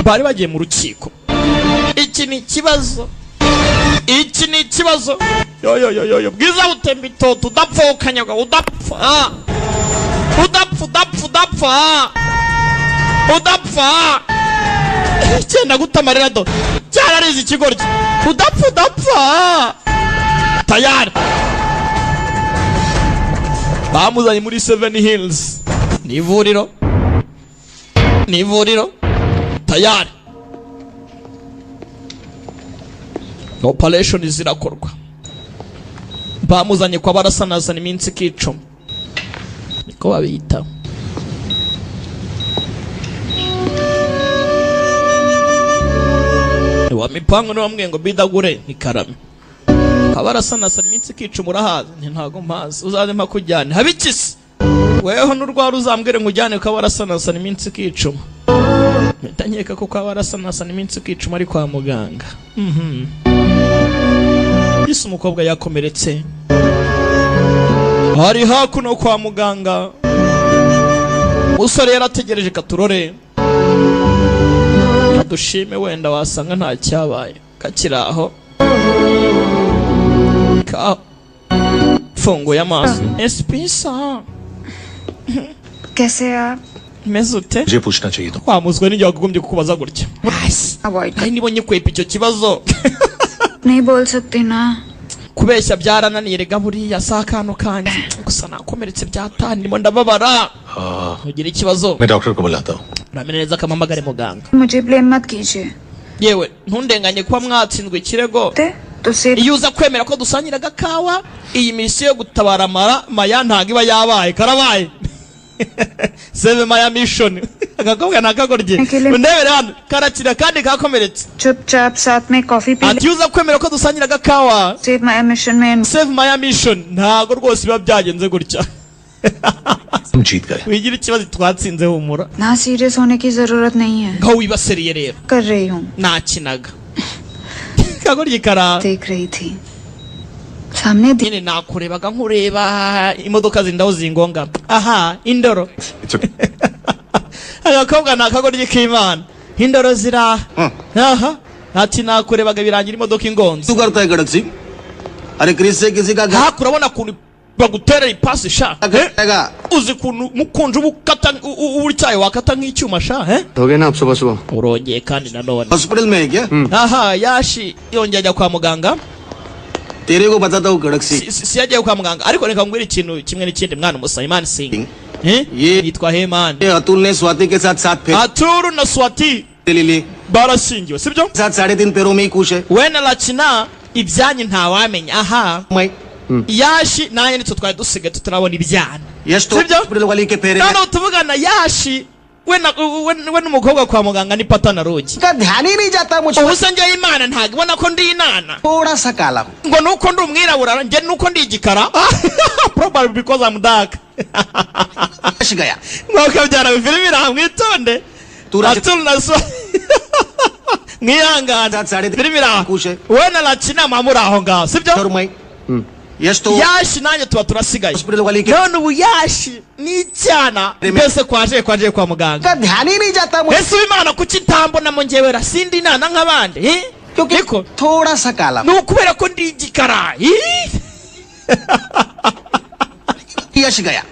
bari bagiye mu rukiko. Iki ni ikibazo yo bwiza butemba itoto udapfa ukanyaga udapfa cyenda gutamarira do cyararize ikigoryi udapfa tayari. Bamuzanye muri 7 Hills ni ivuriro tayari. Operation zirakorwa. Bamuzanye kwa barasanazana iminsi kicuma niko babita. Wa mipango no bamwe ngo bidagure ni karame. Kabarasanasana iminsi kicuma urahaza ntago mpazi uzaze mpakujyane habikisi weho n'urwara uzambwire nkujyane kabarasanasana iminsi kicuma. Metanyeka ko kabarasanasana iminsi kicuma ari kwa muganga. Yesu umukobwa yakomeretse hari hakuno kwa muganga. Musore yarategereje katurore dushime wenda wasanga nta cyabaye kakiraho ka funguye amaso. Espisa कैसे आप? mezute मुझे पूछना चाहिए तो wamuzwe n'ijya wagombye kukubaza gutya. Avoid. Kandi nibonye kwepa icyo kibazo. नहीं बोल सकती ना. Kubeshya byarananiye rega buriya saa kantu kanjye gusa nakomeretse byatani ndimo ndababara. Ugira ikibazo मैं डॉक्टर को बुलाता हूँ uramenereza kamamagare muganga. मुझे ब्लेम मत कीजिए. Yewe ntundenganye kuba mwatsinzwe ikirego. तो सिर्फ Iyo uza kwemera ko dusangira agakawa iyi misiyo yo gutabara maya ntago iba yabaye karabaye. Save Maya mission. Agakobwa nakagorye. Ndebere hano karakira kandi kakomeretse. चुपचाप साथ में coffee P. Ati uza kwemera ko dusangira agakawa. Save Maya mission में. Save Maya mission ntago rwose biba byagenze gutya. हम जीत गए Wigira ikibazo twatsinze humura. ना सीरियस होने की जरूरत नहीं है. Ngaho wibaseriye rero. कर रही हूँ. Nakinaga. Kagorye kara. देख रही थी. सामने Nyine nakurebaga nkureba imodoka zindaho zingonga. Aha indoro. Agakobwa nakagorye k'Imana. Indoro zira. Aha. Ati nakurebaga birangira imodoka ingonze. तू करता है गड़क सिंह. अरे क्रिस से किसी का Ha kurabona kuntu bagutera ipasi sha. घाटेगा. Uzi kuntu mukunje ubukata ubutyaye wakata nk'icyuma sha हो गए ना आप सुबह urongeye kandi nanone. हॉस्पिटल में है क्या? Aha yashi yongeye ajya kwa muganga. तेरे को बताता हूँ गड़क Singh. Si yagiye kwa muganga ariko reka ngwira ikintu kimwe n'ikindi mwana Musaiman Singh. ये Yitwa Heman. अतुल ने स्वाति के साथ साथ फेर. Aturu na Swati ले barashingiwe sibyo साथ 3.5 पैरों में ही खुश है we na Lakina ibyanyu ntawamenya aha मैं Yashi nanjye nitwe twari dusigaye tutarabona ibyana यश तो हॉस्पिटल वाली के फेरे none tuvugana Yashi we n'umukobwa kwa muganga ni pata na Rogi का ध्यान ही नहीं जाता मुझे ubusa njye Imana ntabwo ibona ko ndi inana थोड़ा सा काला हूं ngo nuko ndi umwirabura njye nuko ndi igikara probably because I'm dark यश गया mwaka byara bifilimi ramwitonde turasuna so mwihangana filimi खुश है we na Lakina mamuri aho ngaho sibyo और मैं यश तो Yashi nanjye tuba turasigaye hospital वाली के none ubu Yashi ni icyana mbese kwaje kwa muganga का ध्यान ही नहीं जाता मुझे ese Imana kuki itambona mu njyewe rasindi inana nk'abandi क्योंकि थोड़ा सा काला ni ukubera ko ndi igikara यश गया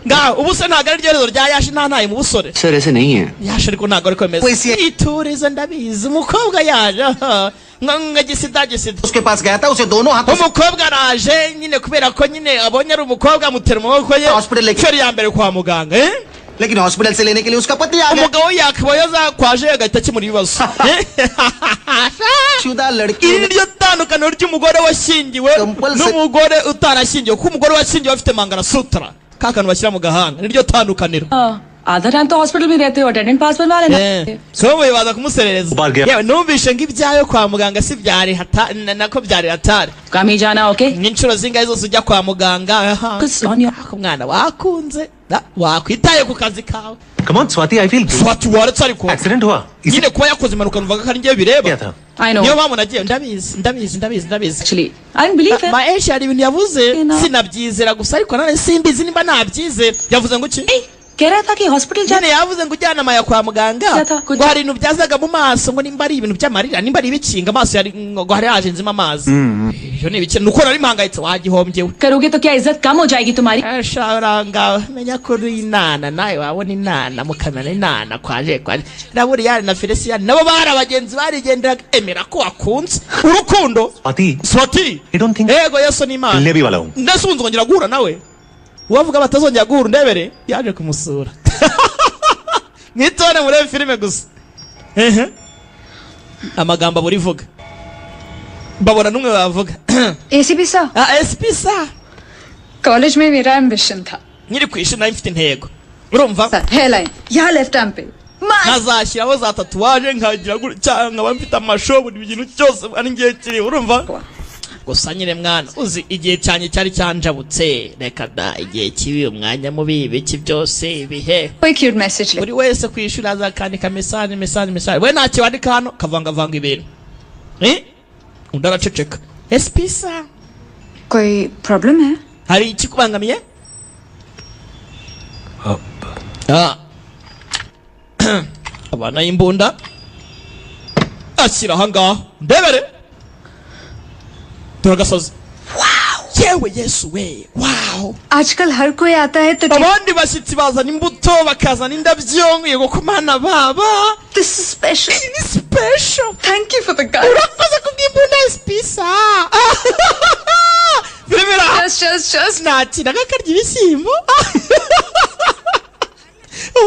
ngaho ubu se ntabwo ari ryo rezo rya Yashi ntaye mu busore sir ऐसे नहीं है Yashi ariko ntabwo ariko bimeze ituriza ndabizi umukobwa yaje nka gisida उसके पास गया था उसे दोनों हाथों से umukobwa araje nyine kubera ko nyine abonye ari umukobwa amutera mu maboko ye Hospital लेके- feri ya mbere kwa muganga लेकिन हॉस्पिटल से लेने के लिए उसका पति आ गया umugabo yakabayoza kwaje agahita akemura ibibazo शुदा लड़की iri niryo tandukaniro ry'umugore washyingiwe Compulsory. n'umugore utarashyingiwe kuko umugore washyingiwe afite mangana sutra ka kantu bashyira mu gahanga niryo tandukaniro आधा टाइम तो हॉस्पिटल में रहते हो अटेंडेंट पास बनवा लेना so baza kumuserereza yewe numvishe ngo ibyayo kwa muganga si byari nako byari hatari कम ही जाना okay n'inshuro zingahe zose ujya kwa muganga umwana wakunze wakwitaye ku kazi kawe Come on, Swati, I feel good. Swati waretse ariko Accident हुआ. nyine kuba yakoze impanuka numvaga ko ari njyewe bireba क्या था? I know niyo mpamvu nagiye ndabizi actually I didn't believe it Maeshi hari ibintu yavuze know. sinabyizera gusa ariko nanone simbizi nimba nabyizera yavuze ngo iki कह रहा था कि hospital nyine जाना yavuze ngo ujyana amaya kwa muganga Yata, ngo hari ibintu byazaga mu maso ngo nimba ari ibintu by'amarira nimba ari ibikinga amaso yari ngo hari haje nzima amazi iyo ni ibiki nuko nari mpangayitse wagihombyewe करोगे तो क्या इज्जत कम हो जाएगी तुम्हारी ashobora menya ko uri inana nawe wabona inana mukamena inana kwaje Raburiyani na Felicien nabo bari abagenzi barigenderaga emera ko wakunze urukundo Swati I don't think yego Yesu ni Imana मिलने भी वाला हूँ. ndasunze ngongera guhura nawe uwavuga batazongera guhura ndebere yaje kumusura mwitone murebe filime gusa amagambo burivuga babona numwe bavuga ACP सा SP sa college में मेरा एम्बिशन था nyiri kwishina nari mfite intego urumva hairline यहाँ left arm पे nkazashyiraho za tatuwaje nkagira gutya nkaba mfite amashobu ibintu cyose ari ngiye kiri urumva gusa nyine mwana uzi igihe cyanjye cyari cyanjabutse reka da igihe kibi umwanya mubi ibiki byose ibihe कोई cute message buri wese kwishura azakandika message we ntacyo wandika hano kavanga ibintu undi araceceka espisa कोई प्रॉब्लम है hari ikikubangamiye abana y'imbunda ashyira aha ngaha ndebere turagasoza yewe Yesu we wow आजकल हर कोई आता है तो abandi bashyitsi bazana imbuto bakazana indabyo yego ku mana baba this is special ni special thank you for the guy urakoze kubw'imbunda espisa birebera just nakira gakarya ibishyimbo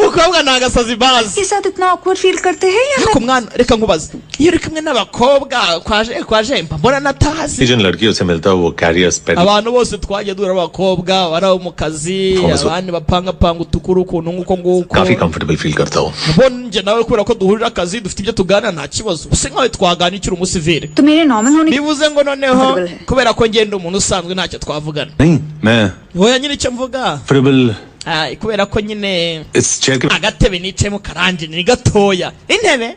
umukobwa nagasazi bazi के साथ इतना awkward feel करते हैं या ariko mwana reka nkubaze iyo uri kumwe n'abakobwa kwaje mbona natazi जिन लड़कियों से मिलता है वो कैरियर्स पे abantu bose twagiye duhura abakobwa bari abo mu kazi abandi bapanga utukuru ukuntu nguko nguko काफी कंफर्टेबल फील करता हूँ mbona nje nawe kubera ko duhurira akazi dufite ibyo tuganira nta kibazo use nkawe twaganira umusivile तो मेरे नॉर्मल होने bivuze ngo noneho kubera ko ngenda umuntu usanzwe ntacyo twavugana नहीं मैं oya nyine icyo mvuga comfortable kubera ko nyine इस चेयर के agatebe nicayemo karanje ni gatoya intebe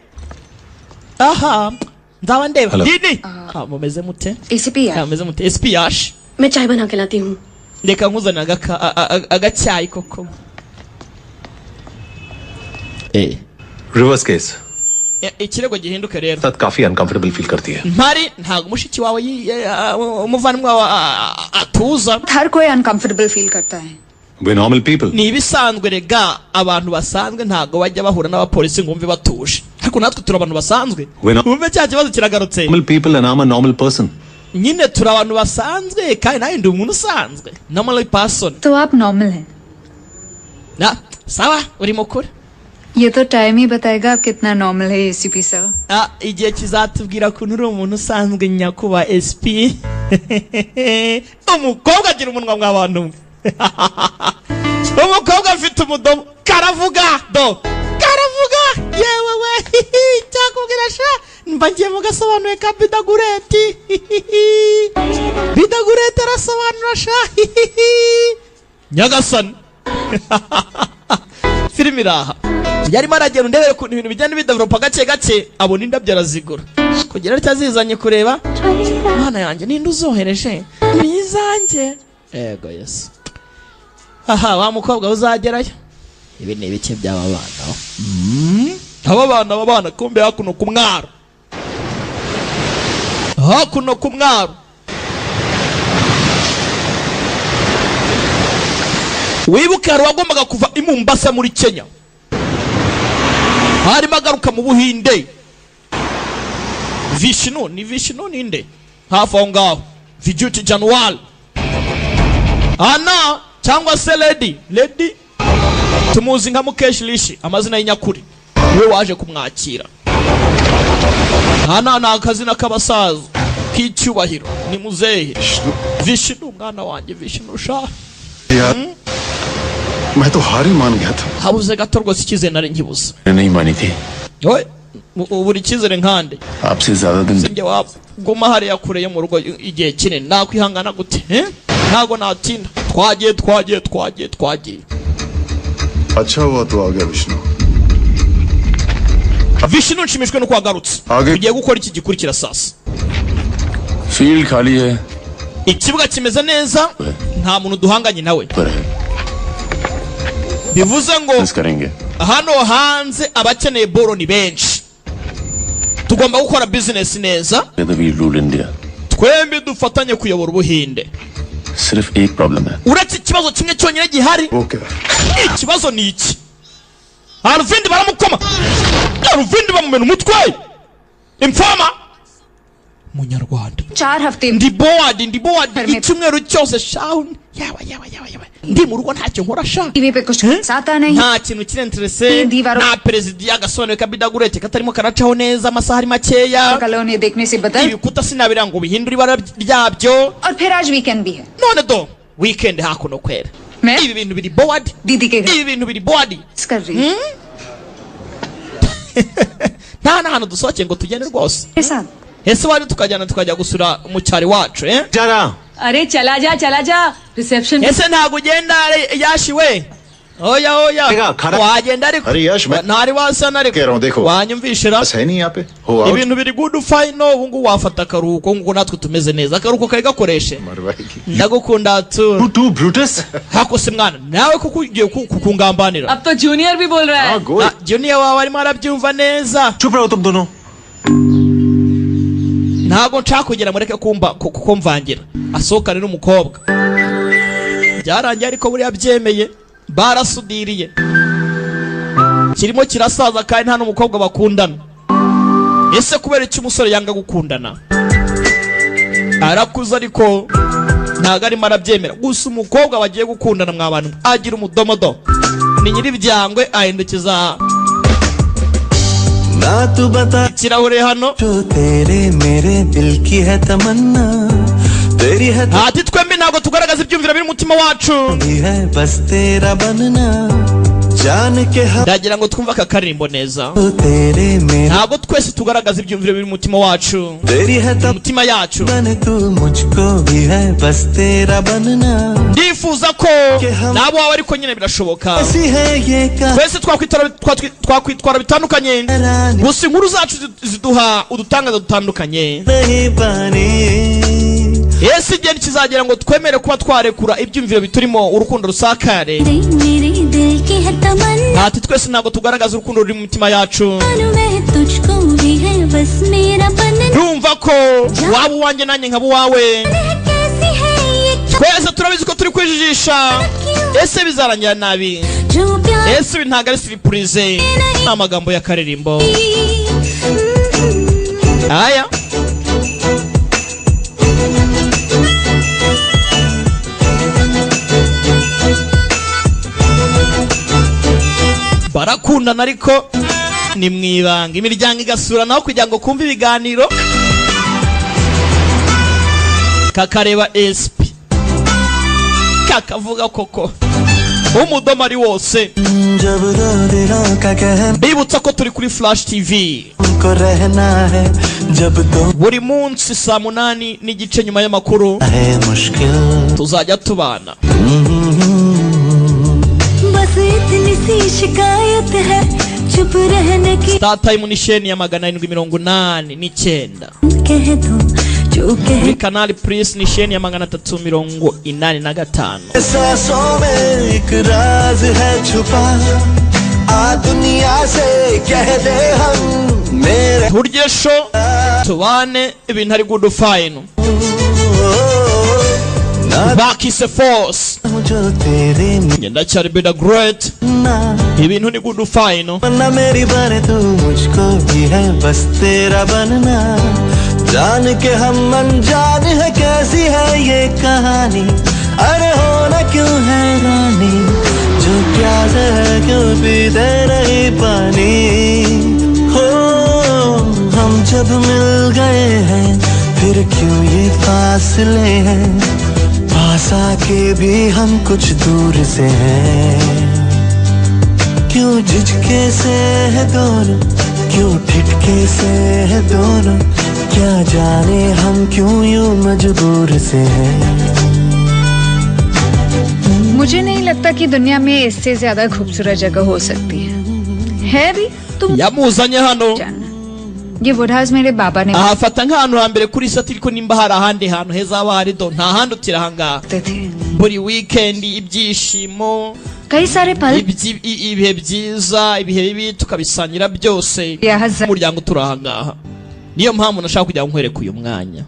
aha nzaba ndeba Hello. nini mumeze mute ACP यार mumeze mute SP yash मैं चाय बना के लाती हूँ reka nkuzanira agacyayi koko reverse case ikirego gihinduke rero साथ काफी अनकंफर्टेबल फील करती है mpari ntabwo mushiki wawe umuvandimwe wawe atuza हर कोई अनकंफर्टेबल फील करता है वे normal people ni ibisanzwe rega abantu basanzwe ntabwo bajya bahura n'abapolisi ngo umve batuje ariko natwe turi abantu basanzwe umve cya kibazo kiragarutse normal people and I am a normal person nyine turi abantu basanzwe kandi nawe ndi umuntu usanzwe normal person तो आप नॉर्मल हैं na sawa uri mukuru ये तो टाइम ही बताएगा आप कितना नॉर्मल है ACP sir. igihe kizatubwira kuntu uri umuntu usanzwe nyakuba SP. Umukobwa agira umunwa mw'abantu. Umukobwa afite umudomo karavuga do karavuga yewe we cyakubwira sha mba ngiye mu gasobanuye ka bidagureti. Bidagureti arasobanura sha Nyagasani. Filimi iraha yarimo aragenda ndebere ku ibintu bijyana bidevelopa gake gake abona indabyo arazigura kugira cyazizanye kureba mana yanjye ninde uzohereje bizanjye yego yes aha wa mukobwa uzagerayo ibi ni ibike by'aba bana aba bana kumbe hakuno ku mwaro wibuke hari wagombaga kuva i Mombasa muri Kenya harimo agaruka mu Buhinde. Vishnu ninde hafi aho ngaho Vijuti January Ana cyangwa se Lady tumuzi nka Mukesh Rishi amazina y'inyakuri we waje kumwakira. Ana akazina k'abasaza k'icyubahiro ni muzehe Vishnu mwana wanjye Vishnu sha मैं तो हार ही मान गया था। habuze gato rwose icyizere nari nkibuze. नहीं मानी थी। Oye buri cyizere nkande आपसे ज्यादा दिन sinjye waguma hariya kure yo mu rugo igihe kinini nakwihangana gute ntago natinda twagiye अच्छा हुआ तो आ गया Vishnu. Vishnu nshimishwe no kwagarutse ugiye gukora iki gikurikira sasa field खाली है ikibuga kimeze neza nta muntu duhanganye nawe bivuze ngo hano hanze abakeneye boro ni benshi tugomba gukora business neza twembi dufatanye kuyobora Ubuhinde सिर्फ एक प्रॉब्लम है uretse ikibazo kimwe cyonyine gihari ikibazo ni iki Aruvindi baramukoma Aruvindi bamumena umutwe imfama Munyarwanda 4 हफ्ते ndi board icyumweru cyose shaun yawa ndi mu rugo ntacyo nkora sha TV पे कुछ साता नहीं nta kintu kiri interesse na president yagasobanuye kabidagurete katarimo karacaho neza amasaha ari makeya colony देखने से बदल ibikuta sinabira ngo bihindura ibara ryabyo और फिर आज वीकेंड भी है none do weekend hakuno kwera ibi bintu biri board दीदी के घर ibi bintu biri board कर रही nta hano dusohoke ngo tugende rwose ऐसा ese wari tukajya gusura umucyari wacu जरा अरे चला जा reception ese ntago ugenda yashiwe oya wagenda ariko अरे यश मैं ntari wasana ariko कह रहा हूँ देखो wanyumvishira बस है नहीं यहाँ पे हो ibintu biri good fine ubu ngubu wafata akaruhuko ngo natwe tumeze neza akaruhuko kari gakoreshe ndagukunda तू Brutus hakose mwana nawe kuko ugiye kukungambanira अब तो जूनियर भी बोल रहा है junior wawe arimo arabyumva neza चुप रहो तुम दोनों ntago nshaka kugira mureke kumvangira asohokane n'umukobwa byarangiye ariko buriya byemeye barasudiriye kirimo kirasaza kandi nta n'umukobwa bakundana ese kubera iki umusore yanga gukundana arakuze ariko ntago arimo arabyemera gusa umukobwa bagiye gukundana mwabantu agira umudomodo ni nyiribyangwe ahindukiza ikirahure hano ati twembi ntabwo tugaragaza ibyumviro biri umutima wacu ndagira ngo twumve aka karirimbo neza ntabwo twese tugaragaza ibyumviro biri umutima wacu umutima yacu ndifuza ko nabo waba ariko nyine birashoboka twese twakwitwara bitandukanye gusa inkuru zacu ziduha udutangaza dutandukanye ese igihe kizagera ngo twemere kuba twarekura ibyumviro biturimo urukundo rusakare ati twese ntabwo tugaragaza urukundo ruri mu mitima yacu rumva ko waba uwanjye nanjye nkaba uwawe twese turabizi ko turi kwijijisha ese bizarangira nabi ese ibi ntabwo ari surprise ni amagambo y'akaririmbo aya barakundana ariko ni mwibanga, imiryango igasura naho kugira ngo kumve ibiganiro kakareba SP kakavuga koko umudomo ari wose. Bibutsa ko turi kuri Flash TV buri munsi saa 8 n'igice nyuma y'amakuru tuzajya tubana. Star Time ni sheni ya 789 muri Canal Plus ni sheni ya 385. Turye show tubane ibintu ari good fine. Back is a force. Ngenda cyari be the great. ibintu ni good fine. वरना मेरी बने तू मुझको भी है बस तेरा बनना जान के हम अनजान है कैसी है ये कहानी अरे होना क्यों है रानी जो प्यास है क्यों पीते नहीं पानी हो हम जब मिल गए हैं फिर क्यों ये फासले हैं पास आके भी हम कुछ दूर से हैं क्यों झिझके से है दोनों क्यों ठिठके से है दोनों क्या जाने हम क्यों यूं मजबूर से हैं। मुझे नहीं लगता कि दुनिया में इससे ज्यादा खूबसूरत जगह हो सकती है भी तुम yamuzanye hano ये बुढ़ास मेरे बाबा ने afata nk'ahantu hambere kuri satiri ko nimba hari ahandi hantu heza haba hari do nta handi utirahanga buri weekend ibyishimo कई सारे पल ibihe byiza ibihe bibi tukabisangira byose umuryango turahangaha niyo mpamvu nashaka kujya nkwereka uyu mwanya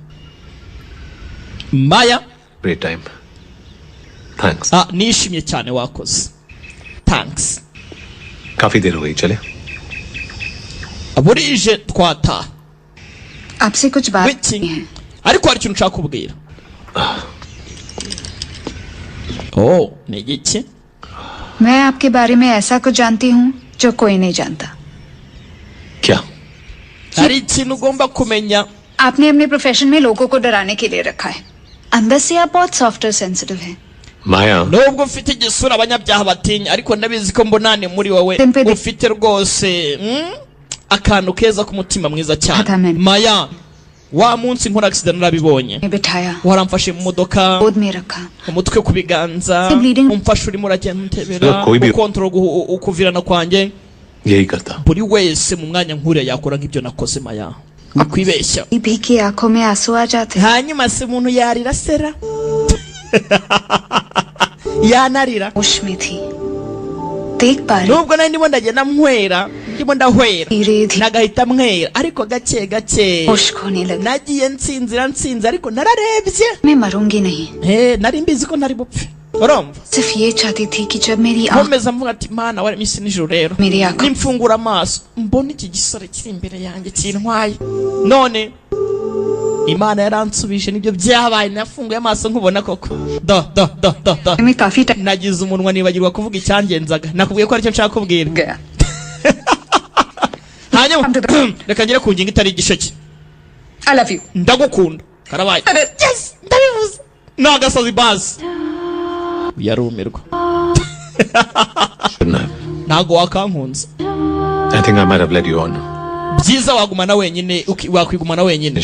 Maya great time thanks nishimye cyane wakoze thanks काफी देर हो गई चले burije twata आपसे कुछ बात है ariko hari ikintu nshaka kubwira oh ni iki मैं आपके बारे में ऐसा कुछ जानती हूँ जो कोई नहीं जानता क्या hari ikintu ugomba kumenya आपने अपने प्रोफेशन में लोगों को डराने के लिए रखा है अंदर से आप बहुत सॉफ्ट और सेंसिटिव हैं Maya nubwo ufite igisura abanyabyaha batinya ariko ndabizi ko mbonane muri wowe ufite rwose akantu keza k'umutima mwiza cyane Maya wa munsi nkora accident narabibonye waramfashe mu modoka umutwe ku biganza umfashe urimo uragenda ntebera ukontrol ukuvirana kwanjye यही करता buri wese mu mwanya nkure yakora nk'ibyo nakoze Maya kwibeshya ibiki आंखों में आंसू आ जाते hanyuma se umuntu yarira sera yanarira उष्मी थी देख पा रही nubwo nari ndimo ndagenda mwera ndimo ndahwera nagahita mwera ariko gake gake nagiye nsinze ariko nararebye मैं मरूंगी नहीं nari mbizi ko ntari bupfe urumva सिर्फ ये चाहती थी कि जब मेरी nkomeza mvuga ati mana wari misi nijoro rero nimfungura amaso mbona iki gisore kiri imbere yanjye kintwaye none Imana yaransubije nibyo byabaye nafunguye amaso nkubona koko nagize umunwa nibagirwa kuvuga icyangenzaga nakubwiye ko aricyo nshaka kubwira hanyuma reka ngire ku ngingo itari igisheke I love you ndagukunda karabaye yes ndabivuze nagasazi basi yarumirwa ntago wakankunze I think I might have led you on byiza wagumana wenyine wakwigumana wenyine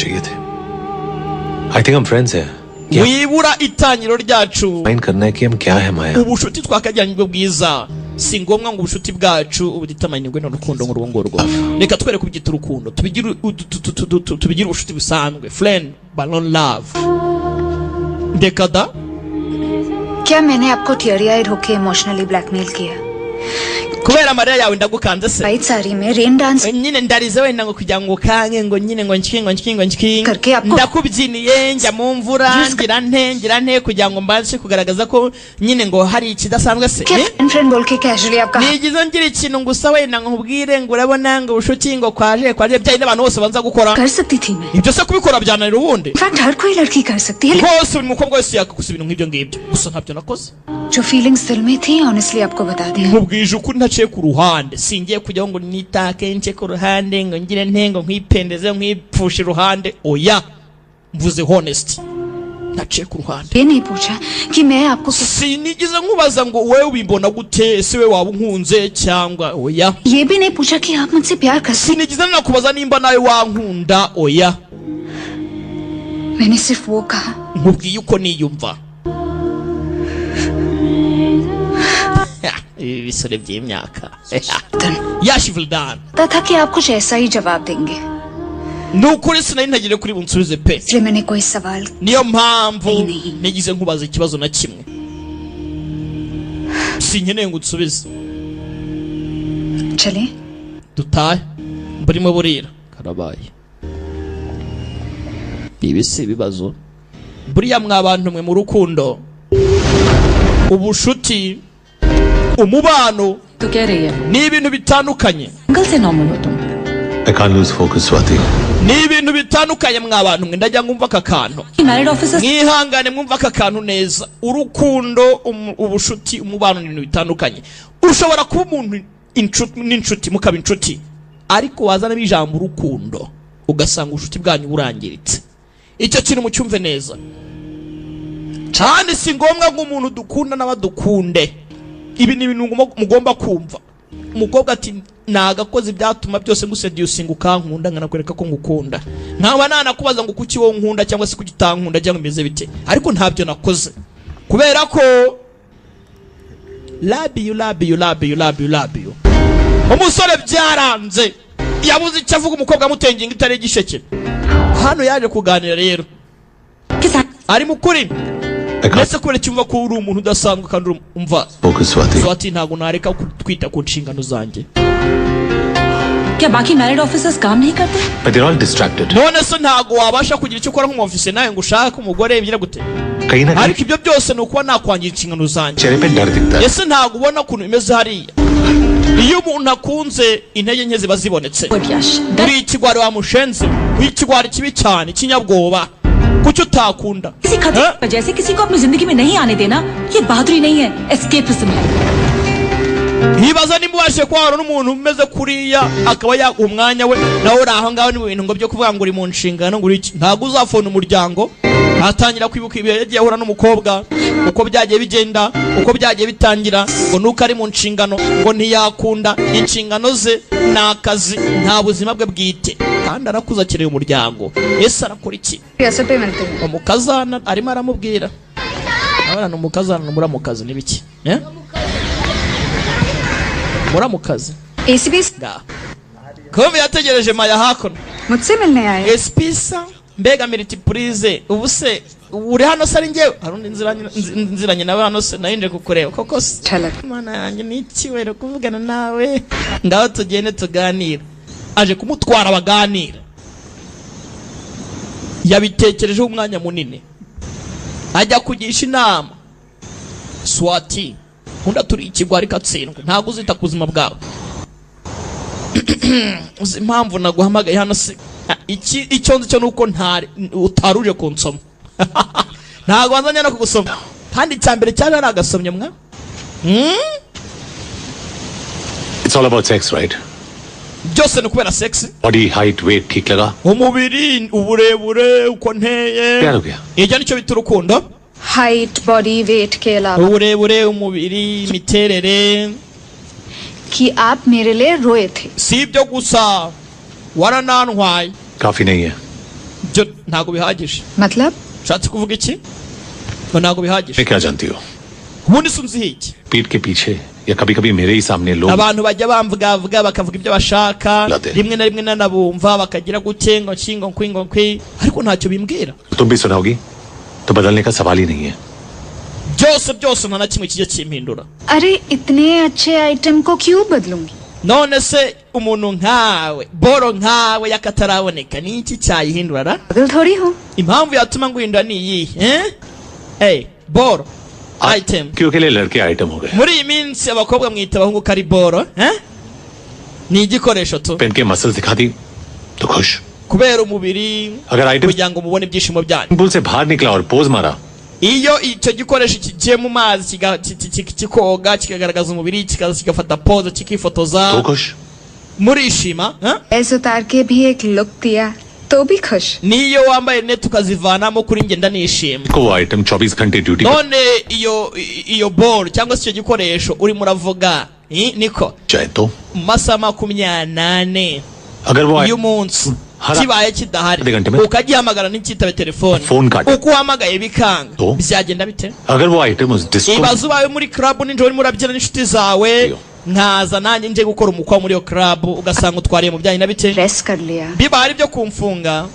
I think I'm friends here wibura itangiro ryacu mind karna hai ki hum kya hai Maya ubushuti twakajyanye bwo bwiza si ngombwa ngo ubushuti bwacu ubuditamanirwe n'urukundo ngo rwongorwo reka twereke ubyita urukundo tubigira ubushuti busanzwe friend balon love dekada क्या मैंने आपको tier eyed होके emotionally blackmail किया kubera amarira yawe ndagukanze se right sari me rain dance nyine ndarize wenda ngo kugira ngo kange ngo nyine ngo nkingo ndakubyiniye njya mu mvura ngira nte kugira ngo mbashe kugaragaza ko nyine ngo hari ikidasanzwe se friend बोल के casually आपका nigize ngira ikintu ngusa wenda ngo nkubwire ngo urabona ngo ubushuti ngo kwaje byaye n'abantu bose banza gukora कर सकती थी मैं ibyo se kubikora byananira ubundi fact हर कोई लड़की कर सकती है bose buri mukobwa wese yakagusa ibintu nk'ibyo ngibyo gusa ntabyo nakoze जो फीलिंग्स दिल में थी ऑनेस्टली आपको बता दिया। nkubwije ukuri ntaciye ku ruhande, singiye kujyaho ngo nitake nce ku ruhande ngo ngire ntengo nkwipendeze nkwipfushe iruhande, oya mvuze honest, ntaciye ku ruhande. ये नहीं पूछा कि मैं आपको sinigeze nkubaza ngo wewe ubimbona gute, ese we waba unkunze cyangwa oya. ये भी नहीं पूछा कि आप मुझसे प्यार करते। sinigeze nakubaza nimba nawe wankunda, oya. मैंने सिर्फ वो कहा nkubwiye uko niyumva. ibi bisore by'imyaka yashivuldan था कि आप कुछ ऐसा ही जवाब देंगे, nukuri sinari ntagire kuri bunsubize pe, इसलिए मैंने कोई सवाल niyo mpamvu nigize nkubaza ikibazo na kimwe. sinkeneye ngo unsubize. चले dutahe burimo burira karabaye. ibi si ibibazo buriya mwabantu mwe mu rukundo, ubushuti, umubano तो कह रही है ni ibintu bitandukanye. अंकल से नॉर्मल हो तुम। I can't lose focus, Swati. ni ibintu bitandukanye mwabantu mwe, ndajya ngumva aka kantu. Married officer mwihangane mwumva aka kantu neza. urukundo, ubushuti, umubano ni ibintu bitandukanye. ushobora kuba umuntu n'inshuti mukaba inshuti, ariko wazana ijambo urukundo ugasanga ubushuti bwanyu burangiritse. icyo kintu mucyumve neza. kandi si ngombwa ngo umuntu dukunda n'abadukunde. ibi ni ibintu mugomba kumva. umukobwa ati nagakoze ibyatuma byose ngusedusinga ukankunda, nkanakwereka ko ngukunda. nkaba nanakubaza ngo kuki wowe nkunda cyangwa se kuki utankunda cyangwa imeze bite, ariko ntabyo nakoze kubera ko love you. umusore byaranze yabuze icyo avuga, umukobwa amutenginga itari igisheke. hano yaje kuganira rero ari mukuri ndetse kubera cyumva ko uri umuntu udasanzwe kandi umva. Swati ntabwo nareka kwita ku nshingano zanjye. क्या बाकी married officers काम नहीं करते? But they're all distracted. none se ntabwo wabasha kugira icyo ukora nk'umufise nawe ngo ushake umugore bigira gute? कहीं ना ariko ibyo byose ni ukuba nakwangira inshingano zanjye. चेहरे पे डर दिखता है. ese ntabwo ubona ukuntu bimeze hariya? iyo umuntu akunze intege nke ziba zibonetse. uri ikigwari wamushenze, uri ikigwari kibi cyane ikinyabwoba, kuki utakunda? किसी खतरे जैसे किसी को अपनी जिंदगी में नहीं आने देना, ये बहादुरी नहीं है, एस्केपिज्म है। ntibaza nimba ubashije kubana n'umuntu umeze kuriya akaba yaguha umwanya we, nawe uri aho ngaho ni mu bintu ngo byo kuvuga ngo uri mu nshingano ngo uri iki. ntabwo uzafona umuryango atangira kwibuka ibihe yagiye ahura n'umukobwa, uko byagiye bigenda, uko byagiye bitangira, ngo nuko ari mu nshingano ngo ntiyakunda. inshingano ze ni akazi, nta buzima bwe bwite, kandi arakuze akeneye umuryango. ese arakora iki? umukazana arimo aramubwira, abana umukazana muramukazi n'ibiki muramukazi kumbe yategereje maya hakuno मुझसे मिलने आए। espisa mbega multiprise. ubu se uri hano se ari njyewe? hari undi nziranye nawe hano se nayinje kukureba koko se? mana yanjye ni iki wera kuvugana nawe, ngaho tugende tuganira. aje kumutwara baganira, yabitekerejeho umwanya munini, ajya kugisha inama. Swati nkunda turi ikigwari katsindwe, ntabwo uzita ku buzima bwawe. uzi impamvu naguhamagaye hano se? icyo nzi cyo nuko utaruje kunsoma. ntabwo wanzanye no kugusoma, kandi icyambere cyaje ari agasomye mwa. It's all about sex, right? byose ni kubera sex. Body height, weight ठीक लगा? umubiri, uburebure, uko nteye, प्यार हो गया. ibyo nicyo bita urukundo. Height body weight के अलावा uburebure, umubiri, imiterere. कि आप मेरे लिए रोए थे। si ibyo gusa waranantwaye. काफी नहीं है. byo ntabwo bihagije. मतलब ushatse kuvuga iki? ngo ntabwo bihagije. मैं क्या जानती हो? ubundi se unziho iki? पीठ के पीछे या कभी-कभी मेरे ही सामने लोग abantu bajya bamvugavuga bakavuga ibyo bashaka, rimwe na rimwe nanabumva bakagira gute ngo nshingo nkwi, ariko ntacyo bimbwira. तुम भी सुनाओगी तो बदलने का सवाल ही नहीं है. byose nta na kimwe kijya kimpindura. अरे इतने अच्छे आइटम को क्यों बदलूंगी? none se umuntu nkawe, boro nkawe yakataraboneka ni iki cyayihindura ra? बदल थोड़ी हूँ। impamvu yatuma nguhindura ni iyihe? hey boro item क्यों के लिए लड़के आइटम हो गए? muri iyi minsi abakobwa mwita abahungu kari boro ni igikoresho tu. पेन के मसल्स दिखा दी तो खुश. kubera umubiri अगर item kugira ngo mubone ibyishimo byanyu. पुल से बाहर निकला और पोज मारा iyo icyo gikoresho kigiye mu mazi kikoga kikagaragaza umubiri kikaza kigafata pose kikifotoza murishima ऐसे उतार के भी एक लुक दिया तो भी खुश niyo wambaye net ukazivanamo kuri ngenda nishima को आइटम 24 घंटे duty none iyo ball cyangwa se icyo gikoresho uri muravuga niko चाहे तो masaha 28 अगर वो y'umunsi kibaye kidahari ukagihamagara ntikitabe telefone uko uhamagaye bikanga byagenda bite अगर वो आइटम उस disco ibaze ubaye muri club ninjoro urimo urabyina n'inshuti zawe nkaza nanjye nje gukora umukwa muri iyo club ugasanga utwariye mu byanyu na bite rest कर लिया biba hari byo kumfunga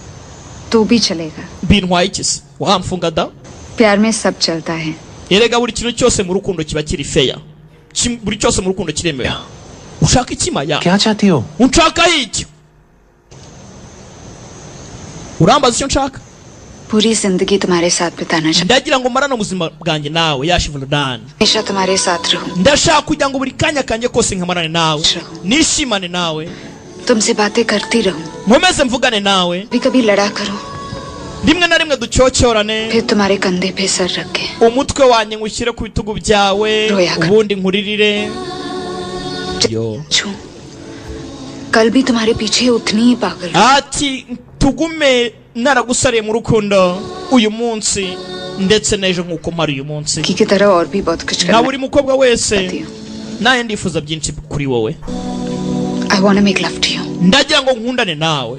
तो भी चलेगा bintwaye iki se wamfunga da प्यार में सब चलता है erega buri kintu cyose mu rukundo kiba kiri fair buri cyose mu rukundo kiremewe ushaka iki maya क्या चाहती हो unshaka iki urambaza icyo nshaka पूरी जिंदगी तुम्हारे साथ बिताना चाहता ndagira ngo marane ubuzima bwanjye nawe yashivuldan हमेशा तुम्हारे साथ रहूं ndashaka kugira ngo buri kanya kanjye kose nkamarane nawe nishimane nawe तुमसे बातें करती रहूं nkomeze mvugane nawe कभी कभी लड़ा करो rimwe na rimwe ducyocyorane फिर तुम्हारे कंधे पे सर रख के umutwe wanjye ngushyire ku bitugu byawe ubundi nkuririre yo कल भी तुम्हारे पीछे उतनी ही पागल ati tugume naragusariye mu rukundo uyu munsi ndetse n'ejo nk'uko mpari uyu munsi की तरह और भी बहुत कुछ na buri mukobwa wese naye ndifuza byinshi kuri wowe I want to make love to you ndagira ngo nkundane nawe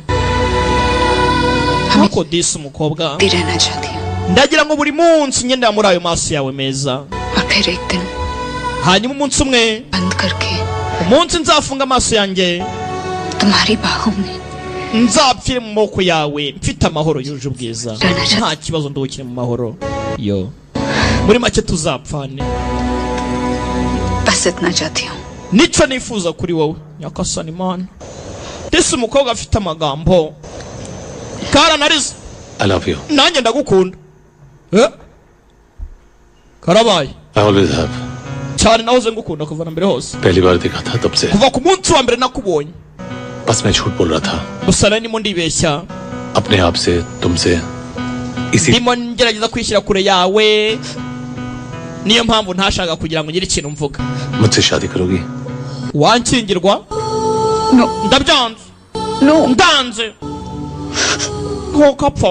niko disi umukobwa रहना चाहती हूँ ndagira ngo buri munsi ngendera muri ayo maso yawe meza और फिर एक दिन hanyuma umunsi umwe बंद करके umunsi nzafunga amaso yanjye तुम्हारी बाहों में nzapfire mu maboko yawe mfite amahoro yuje ubwiza nta kibazo ndukire mu mahoro yo muri make tuzapfane बस इतना चाहती हूँ nicyo nifuza kuri wowe nyakasani mana disi umukobwa afite amagambo karanarize I love you nanjye ndagukunda karabaye I always have cyane nahoze ngukunda kuva na mbere hose पहली बार देखा था तब से kuva ku munsi wa mbere nakubonye बस मैं झूठ बोल रहा था gusa nari ndimo ndibeshya अपने आप से तुमसे इसी ndimo ngerageza kwishyira kure yawe niyo mpamvu ntashaka kugira ngo ngire ikintu mvuga मुझसे शादी करोगी wankingirwa ndabyanze ndanze nk'ukapfa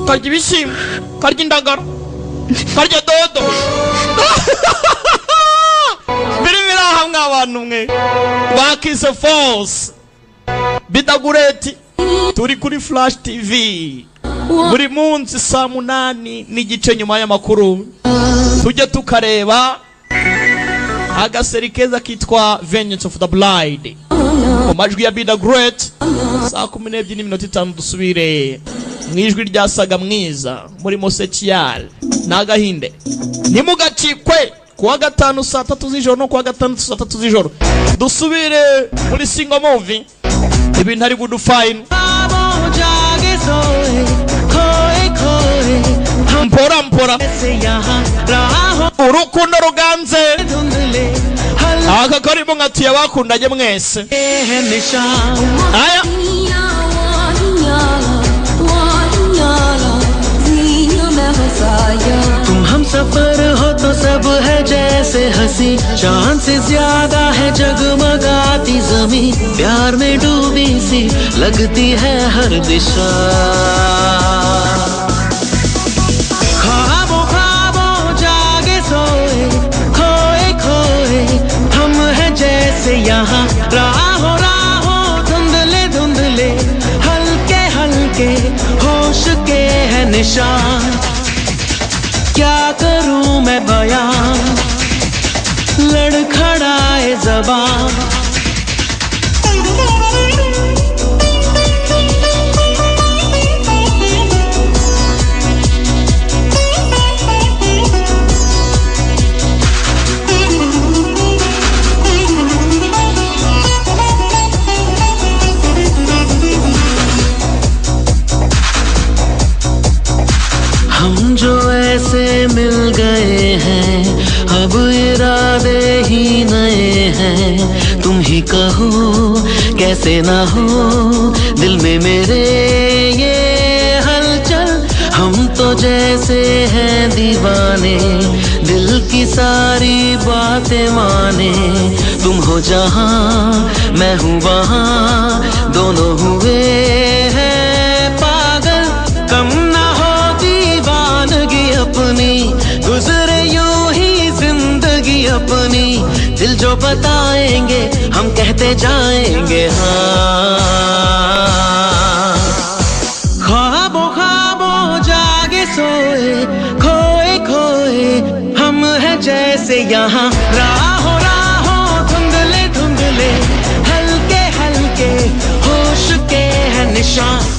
karya ibishyimbo karya indagara karya dodo biri biraha mw'abantu mwe bakise force bidagureti turi kuri Flash TV buri munsi saa 8 n'igice nyuma y'amakuru tujye tukareba agaseri keza kitwa Vengeance of the Blind mu majwi ya Bida Great saa 12:05 dusubire mwijwi ryasaga mwiza muri Mosechial n'agahinde nimugacikwe kuwa gatanu saa 3 z'ijoro no kuwa gatanu saa 3 z'ijoro dusubire muri single movie ibintu ari good fine mpora mpora urukundo ruganze aka karimo nkatiye bakundanye mwese aya तुम हम सफर हो तो सब है जैसे हंसी चांद से ज्यादा है जगमगाती जमीन प्यार में डूबी सी लगती है हर दिशा ख्वाबों ख्वाबों जागे सोए खोए खोए हम हैं जैसे यहाँ राहों राहों धुंधले धुंधले हल्के हल्के होश के है निशान क्या करूं मैं बयां लड़खड़ाए ज़बान हम जो ऐसे मिल गए हैं अब इरादे ही नए हैं तुम ही कहो कैसे ना हो दिल में मेरे ये हलचल हम तो जैसे हैं दीवाने, दिल की सारी बातें माने। तुम हो जहां मैं हूँ वहां, दोनों हुए हैं पागल। कम ना हो दीवानगी अपनी, गुजरे यूं ही जिंदगी अपनी। दिल जो बताएंगे हम कहते जाएंगे हाँ। ख्वाबों ख्वाबों जागे सोए, खोए खोए हम हैं जैसे यहाँ। राहों राहों धुंधले धुंधले, हल्के हल्के होश के हैं निशान।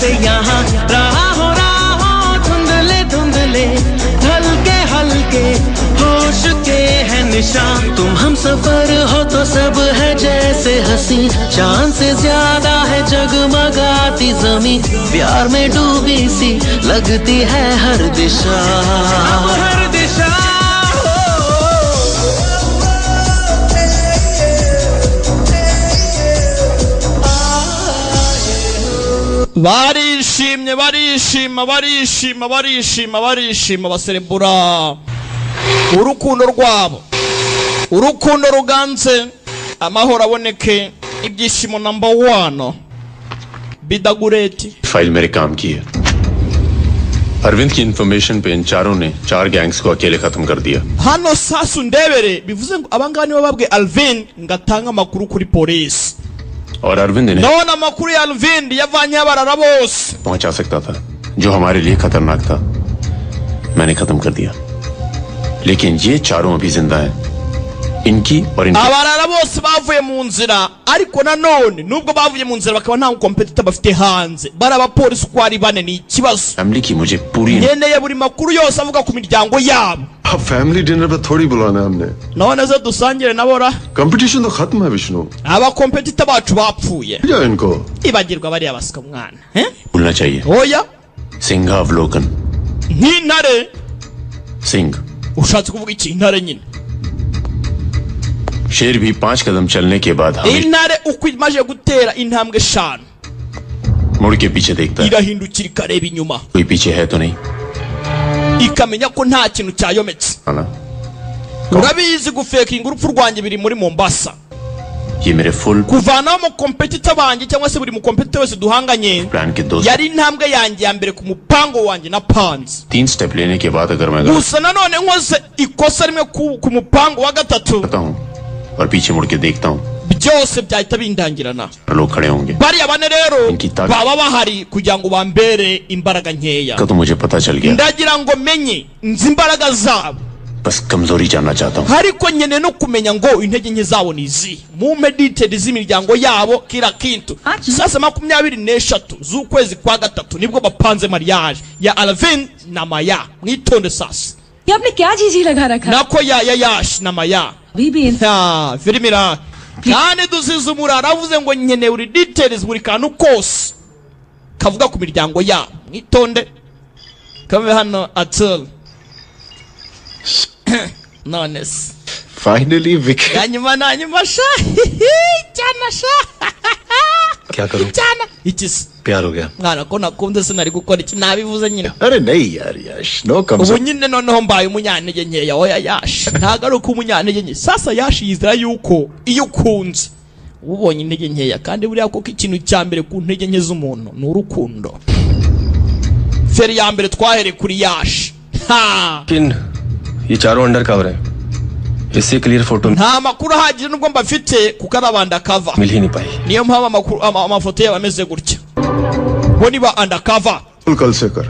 यहाँ राहों राहों धुंधले धुंधले, हल्के हल्के होश के हैं निशान। तुम हम सफर हो तो सब है जैसे हंसी, चांद से ज्यादा है जगमगाती जमीन। प्यार में डूबी सी लगती है हर दिशा, हर दिशा। barishimye barishima barishima barishima barishima baserebura urukundo rwabo, urukundo ruganze, amahoro aboneke, ibyishimo number 1 bidagureti। File मेरे काम की है। अरविंद की इंफॉर्मेशन पे इन चारों ने 4 गैंग्स को अकेले खत्म कर दिया। hano sasa ndebere bivuze ngo abangani bababwe Alvin ngatanga makuru kuri police, और अरविंद ने naona makuru ya Alvin yavanye abarara bose पहुंचा सकता था, जो हमारे लिए खतरनाक था। मैंने खत्म कर दिया, लेकिन ये चारों अभी जिंदा हैं। इनकी और इनकी abarara bose bavuye mu nzira, ariko nanone nubwo bavuye mu nzira bakaba nta competitor bafite hanze, baraba police ko ari bane ni kibazo। Family की मुझे पूरी nyeneye buri makuru yose avuga ku miryango yabo। अब family dinner पे थोड़ी बुलाना है हमने, none zo dusangire nabora competition तो खत्म है Vishnu. aba competitor bacu bapfuye, क्या इनको ibagirwa bari abasika mwana भूलना चाहिए। oya सिंहावलोकन nk'intare। Singh ushatse kuvuga iki? intare nyine, शेर भी 5 कदम चलने के बाद हमें intare uko imaze gutera intambwe 5 मुड़ के पीछे देखता है, irahindukira ikareba inyuma, कोई पीछे है तो नहीं। ikamenya ko nta kintu cyayometse। urabizi gufekinga urupfu rwanjye biri muri Mombasa, ये मेरे full kuvanaho mu competitor banjye cyangwa se buri mu competitor wese duhanganye plan के 2 yari intambwe yanjye ya mbere ku mupango wanjye na panze। 3 स्टेप लेने के बाद अगर मैं गलत gusa nanone nkoze ikosa rimwe ku mupango wa gatatu करता हूँ और पीछे मुड़ के देखता हूँ, byose byahita bindangirana। लोग खड़े होंगे। bariya bane rero Inki taga- baba bahari kugira ngo bambere imbaraga nkeya। तो मुझे पता चल गया, ndagira ngo menye nzi imbaraga zabo, बस कमजोरी जानना चाहता हूँ। ariko nyene no kumenya ngo intege nke zabo ni izi, mumpe details z'imiryango yabo kila kintu। sasa 23 z'ukwezi kwa gatatu nibwo bapanze mariage ya Alvin na Maya, mwitonde sasa। ये आपने क्या चीज ही लगा रखा है? nako ya Yash na Maya अभी भी इन- ha filimira kandi dusize umurara avuze ngo nyene uri details buri kantu kose kavuga ku miryango yabo, mwitonde kame hano atul nones finally Vicky. yanyuma na nyuma sha cyana sha क्या करूं? cyana ikisi प्यार हो गया। mwana ko nakunze sinari gukora iki nabivuze nyine। अरे नहीं यार यश, no ubu कम। nyine noneho mbaye umunyantege nkeya oya Yash ntago ari uko umunyantege nke sasa Yash yizera yuko iyo ukunze ubonye intege nkeya, kandi buriya koko ikintu cya mbere ku ntege nke z'umuntu ni urukundo। feri ya mbere twahere kuri Yash लेकिन ये चारों under cover है, इससे clear photo nta makuru ahagije nubwo mbafite kuko ari abandakava, मिल ही नहीं पाई। niyo mpamvu amakuru amafoto yabo ameze gutya, bo ni ba undercover। कल से कर।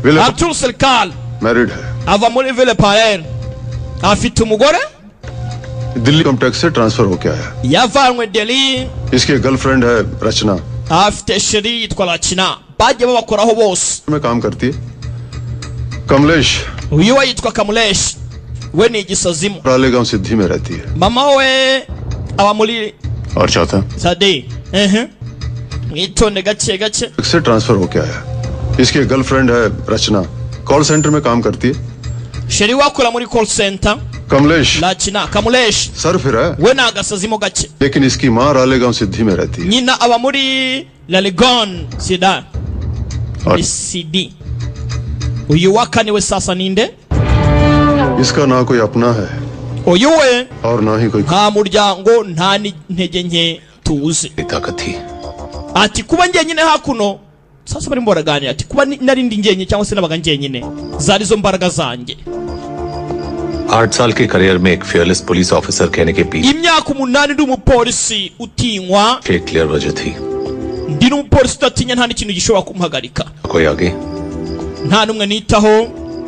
विले Atul Selkal married है, ava muri Ville Parel, afite umugore Delhi income tax से ट्रांसफर होके आया। yavanwe Delhi, इसकी गर्लफ्रेंड है रचना, afite sheri yitwa Rachina, bagiye babakoraho bose। में काम करती है। Kamlesh uyu we yitwa Kamulesh, we ni igisazimu, Ralegaon सिद्धि में रहती है। mama we aba muri और चौथा Sade। mwitonde gake gake, से ट्रांसफर होके आया। इसकी एक गर्लफ्रेंड है रचना, कॉल सेंटर में काम करती है. sheri wakora muri call center. Kamlesh. Rachina Kamulesh. Sir फिर है. We na gasazimo gace. लेकिन इसकी माँ रालेगांव सिद्धि में रहती है. Nyina aba muri Lalegon Sida. CD. Uyu wakane we sasa ninde? इसका ना कोई अपना है. Uyu we. और ना ही कोई. Nta muryango nta ntege nke tuzi. ताकत थी. Ati kuba njyenyine hakuno. Sasa bari mboragani ati kuba nari ndi njyenye cyangwa se nabaga njyenyine zari zo mbaraga zanjye. 8 साल के करियर में एक फियरलेस पुलिस ऑफिसर कहने के पीछे imyaka 8 ndi umupolisi utinywa एक क्लियर वजह थी. ndi n'umupolisi udatinya nta n'ikintu gishobora kumuhagarika. कोई आगे nta n'umwe nitaho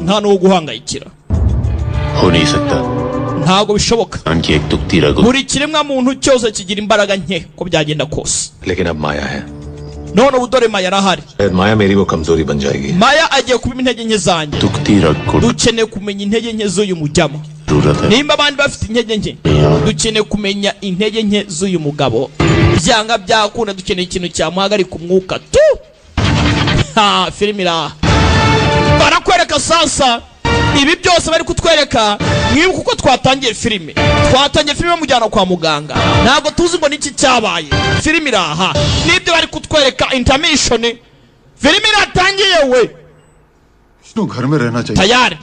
nta n'uwo guhangayikira. हो नहीं सकता. ntago bishoboka. उनकी एक तुक्ति रगो. buri kiremwa muntu cyose kigira imbaraga nke ko byagenda kose. लेकिन अब माया है. none ubudore Maya arahari. माया मेरी वो कमजोरी बन जाएगी. Maya agiye kuba intege nke zanjye. तुक्ति रगो. dukeneye kumenya intege nke z'uyu mujyamo. nimba abandi bafite intege nke dukeneye kumenya intege nke z'uyu mugabo. byanga byakunda dukeneye ikintu cyamuhagarika umwuka tu. Ha filimi ira barakwereka sasa ibi byose bari kutwereka mwibuka uko twatangiye filime mujyana kwa muganga ntabwo tuzi ngo niki cyabaye. filimi iraha nibyo bari kutwereka intermission. filimi iratangiye we. Vishnu घर में रहना चाहिए. tayari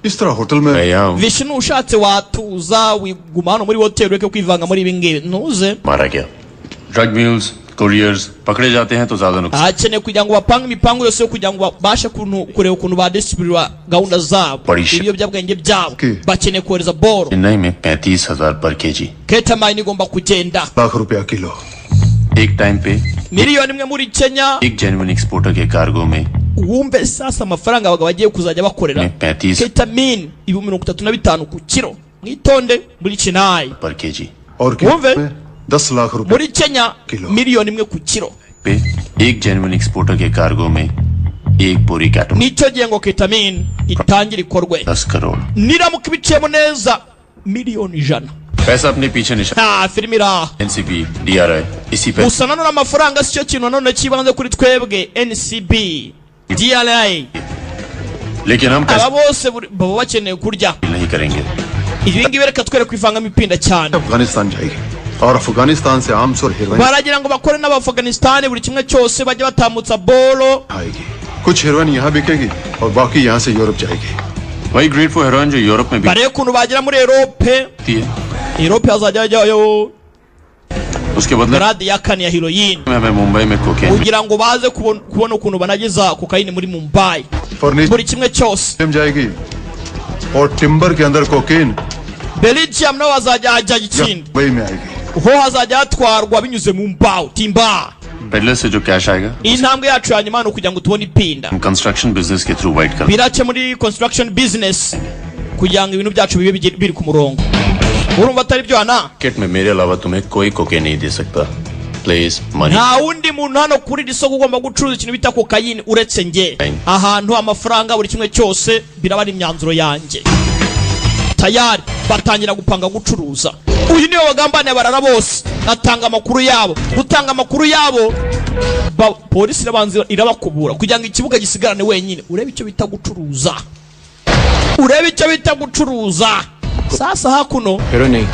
इस तरह होटल में. Vishnu ushatse watuza wiguma hano muri hotel ureke kwivanga muri ibi ngibi ntuze. मारा गया. Drug mules couriers पकड़े जाते हैं तो ज्यादा नुकसान. Hakeneye kugira ngo bapange imipango yose yo kugira ngo babashe kureba ukuntu badisipurira gahunda zabo ibiyobyabwenge byabo. bakeneye kohereza boro. Chennai में 35,000 पर केजी. ketamine igomba kugenda ₹1,00,000 किलो. एक टाइम पे miliyoni imwe muri Kenya. एक जेन्युइन एक्सपोर्टर के कार्गो में wumve sasa amafaranga abagabo bagiye kuzajya bakorera ketamine 35 ku kilo. mwitonde muri Chennai पर केजी. और wumve ₹10,00,000 muri Kenya miliyoni imwe ku kilo. पे एक जेन्युइन एक्सपोर्टर के कार्गो में एक बोरी केटामीन. nicyo gihe ngo ketamine itangira ikorwe 10 crore. niramuka ibiciyemo neza miliyoni 100. पैसा अपने पीछे निशान. ha filimi iraha. NCB DRI इसी पे gusa nanone amafaranga si cyo kintu nanone kibanze kuri twebwe NCB DRI. लेकिन हम aba bose baba bakeneye kurya. नहीं करेंगे. ibi ngibi reka twere kwivangamo ipinda cyane. Afghanistan जाएगी और अफगानिस्तान से आर्म्स और heroin baragira ngo bakore n'Abafghanistan buri kimwe cyose bajye batambutsa bolo. आएगी. कुछ हेरोइन यहाँ बिकेगी और बाकी यहाँ से यूरोप जाएगी. वही ग्रेट फॉर हेरोइन जो यूरोप में barebe ukuntu bagera muri Europe. Europe hazajya hajyayo उसके बदले grade ya kane ya heroin. मैं मुंबई में cocaine kugira ngo baze kubona ukuntu banageza kokaine muri Mumbai. buri kimwe cyose जाएगी और टिम्बर के अंदर cocaine. Belgium naho hazajya hajya ikindi. वही में आएगी. ho hazajya hatwarwa binyuze mu mbaho timba. Peddler से जो कैश आएगा iyi ntambwe yacu ya nyuma ni ukugira ngo tubone ipinda. Construction business के थ्रू वाइट कर birace muri construction business kugira ngo ibintu byacu bibe biri ku murongo. urumva atari byo hana. Kit में मेरे अलावा तुम्हें कोई कोकेन नहीं दे सकता. Please money. nta wundi muntu hano kuri iri soko ugomba gucuruza ikintu bita kokayine uretse nge. ahantu amafaranga buri kimwe cyose biraba ari imyanzuro yanjye. tayari batangira gupanga gucuruza. uyu niwe bagambaniye barara bose. atanga amakuru yabo. gutanga amakuru yabo polisi irabanza irabakubura kugira ngo ikibuga gisigarane wenyine. urebe icyo bita gucuruza. sasa hakuno heroin नहीं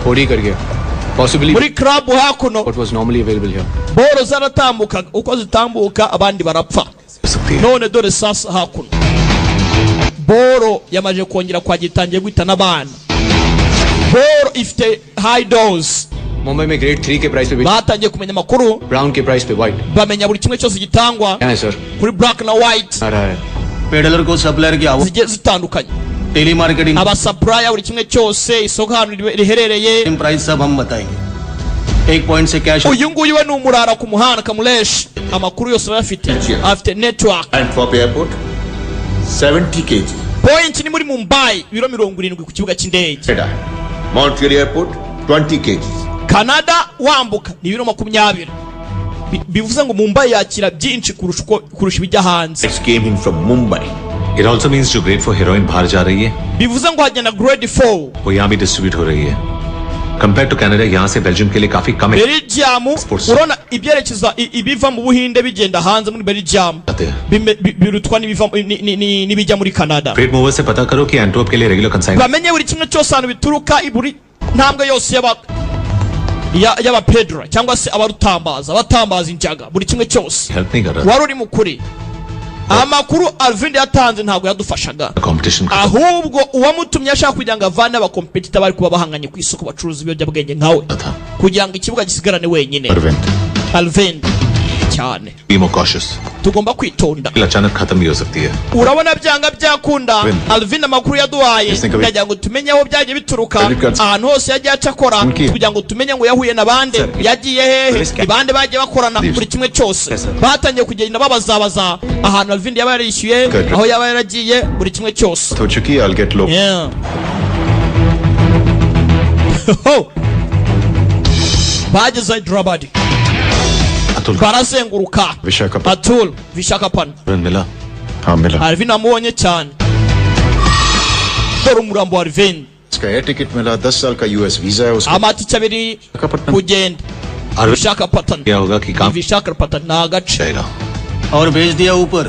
OD कर गया possibly muri club hakuno what was normally available here. boro zaratambuka uko zitambuka abandi barapfa. none dore sasa hakuno boro yamaje kongera kwagitangiye guhita n'abana. boro ifite high dose. Mumbai में ग्रेड 3 के price पे batangiye kumenya amakuru brown के price पे white. bamenya buri kimwe cyose gitangwa sir kuri black na white. आ रहा है. Peddler को supplier की आवाज zigiye zitandukanye. Telemarketing aba supplier buri kimwe cyose isoko hano riherereye. Price सब हम बताएंगे. एक पॉइंट से cash. uyu nguyu we ni umurara ku muhanda Kamulesh. amakuru yose bayafite. afite network. And for airport 70 kg. point ni muri Mumbai biro 70 ku kibuga cy'indege. Montreal airport 20 kg. Canada wambuka ni biro 20. bivuze ngo Mumbai yakira byinshi kurusha ibijya hanze. It came in from Mumbai. It also means जो grade for heroin बाहर जा रही है bivuze ngo hagenda grade 4 वो यहाँ भी डिस्ट्रीब्यूट हो रही है. कंपेयर टू कनाडा यहाँ से बेल्जियम के लिए काफी कम है। Belgium urona ibyerekeza ibiva mu Buhinde bigenda hanze muri Belgium birutwa n'ibijya muri Canada. Freight mover से पता करो कि एंटवर्प के लिए regular consignment bamenye buri kimwe cyose hano bituruka iburi ntambwe yose yaba Pedro cyangwa se abatambaza injaga buri kimwe cyose help नहीं कर रहा wari uri mukuri. Amakuru Alvin yatanze ntabwo yadufashaga, competition ahubwo uwamutumye ashaka kugira ngo avane abakompetita bari kuba bahanganye ku isoko bacuruza ibiyobyabwenge nkawe kugira ngo ikibuga gisigarane wenyine. Alvin cyane tugomba kwitonda, अचानक खत्म भी हो सकती है। urabona byanga byakunda. Alvin amakuru yaduhaye kugira ngo tumenye aho byagiye bituruka, ahantu hose yagiye acakora kugira ngo tumenye ngo yahuye nabande yagiye hehe, ibande bagiye bakorana buri kimwe cyose. Batangiye kugenda babazabaza ahantu Alvin yaba yarishyuye, aho yaba yaragiye buri kimwe cyose. I'll get low. bageze Hyderabad barazenguruka Atul Visakhapatnam मिला Alvin amubonye cyane. Dore umurambo wa Alvin, इसका air ticket मिला, 10 साल का US visa है उसका। amatike abiri kugenda Visakhapatnam क्या होगा कि काम Visakhapatnam agace और भेज दिया ऊपर।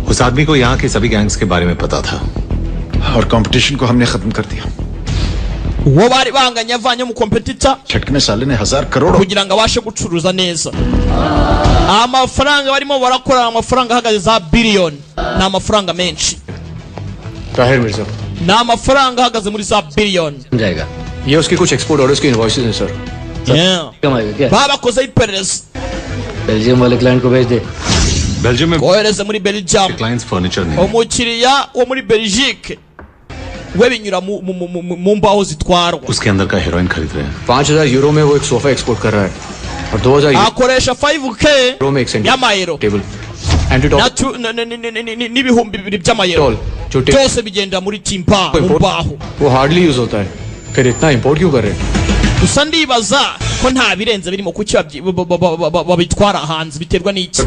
उस आदमी को यहाँ के सभी गैंग्स के बारे में पता था और कंपटीशन को हमने खत्म कर दिया। uwo bari banganya avanye mu competitor छटकने साले ने 1000 crore kugira ngo abashe gucuruza neza. Amafaranga barimo barakora amafaranga ahagaze za billion, ni amafaranga menshi. Tahir Mirza ni amafaranga ahagaze muri za billion जाएगा। ये उसके कुछ एक्सपोर्ट ऑर्डर्स की इनवॉइसेस हैं सर। कमाएगा क्या? babakoze iperereza बेल्जियम वाले क्लाइंट को भेज दे। बेल्जियम में kohereza muri Belgium clients furniture नहीं umukiriya wo muri Belgique we binyura mu mbaho zitwarwa. उसके अंदर का हेरोइन खरीद रहे हैं। 5000 यूरो में वो एक सोफा एक्सपोर्ट कर रहा है और 2000 akoresha 5k यूरो में एक y'amayero table n'ibihumbi 2 by'amayero byose bigenda muri timpa mu mbaho. वो हार्डली यूज होता है, फिर इतना इंपोर्ट क्यों कर रहे हैं? gusa ndibaza ko nta birenze birimo kuki babitwara hanze biterwa n'iki.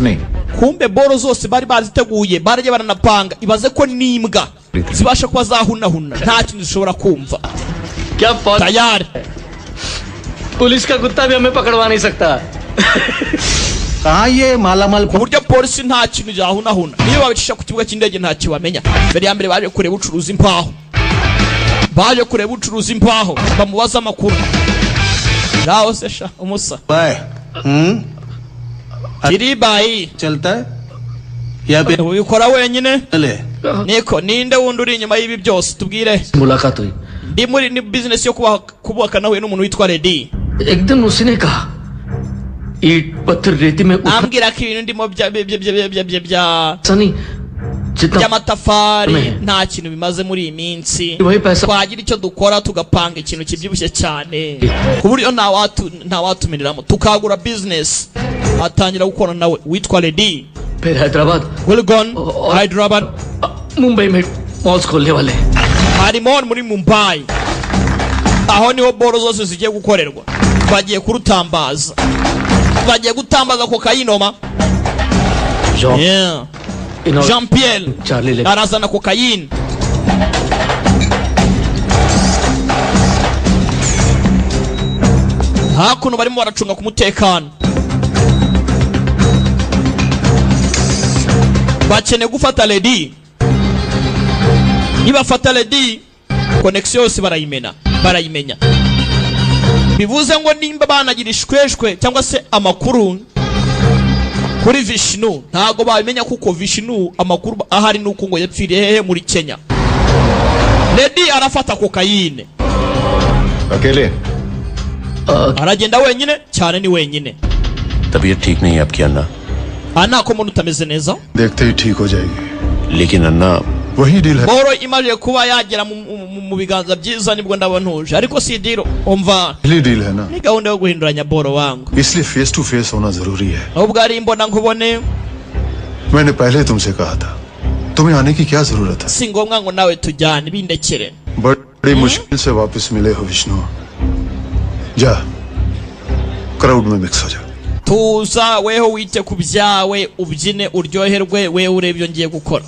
Kumbe boro zose bari baziteguye baraje baranapanga, ibaze ko n'imbwa zibasha kuba zahunahuna nta kintu zishobora kumva. tayari police का कुत्ता भी हमें पकड़वा नहीं सकता। कहाँ ये मालामाल ku buryo polisi nta kintu zahunahuna, niyo babicisha ku kibuga cy'indege nta kibamenya. Mbere ya mbere baje kureba ucuruza imbaho, bamubaza amakuru. Rao se sha umusa kiri bayi चलता है या फिर ubikora wenyine चले? niko ninde wundi uri inyuma y'ibi byose tubwire. मुलाकात हुई, ndi muri ni business yo kubaka nawe n'umuntu witwa Lady. एकदम उसी ने कहा ईट पत्थर रेती में ambwira ko ibintu ndimo bya Sunny by'amatafari nta kintu bimaze muri iyi minsi. Twagira icyo dukora tugapanga ikintu kibyibushye cyane ku buryo nta watumiriramo tukagura business. Atangira gukora nawe witwa Lady. फिर हैदराबाद Hyderabad मुंबई में मॉल्स खोलने वाले hari mall muri Mumbai, aho niho boro zose zigiye gukorerwa. Bagiye kurutambaza, bagiye gutambaza kokayinoma. Jean Pierre arazana kokayine. hakuno barimo baracunga ku mutekano, bakeneye gufata Lady. nibafata Lady connection yose barayimenya. bivuze ngo nimba banagira ishweshwe cyangwa se amakuru kuri Vishnu ntago babimenya kuko Vishnu amakuru ahari nuko ngo yapfiriye hehe muri Kenya. Lady arafata kokayine अकेले aragenda wenyine cyane, ni wenyine. तबीयत ठीक नहीं है आपकी अन्ना। Anna ko muntu utameze neza, देखते ही ठीक हो जाएगी। लेकिन अन्ना वही डील है। boro imaje kuba yagera mu biganza byiza nibwo ndabantuje, ariko si deal umva पहली डील है ना, ni gahunda yo guhinduranya boro wangu. इसलिए फेस टू फेस होना जरूरी है। ubwo ari imbona nkubone. मैंने पहले तुमसे कहा था तुम्हें आने की क्या जरूरत है। si ngombwa ngo nawe tujyane bindekere. बड़ी मुश्किल से वापस मिले हो विष्णु, जा क्राउड में मिक्स हो जा। tuza weho wite ku byawe ubyine uryoherwe wewe urebye ngiye gukora.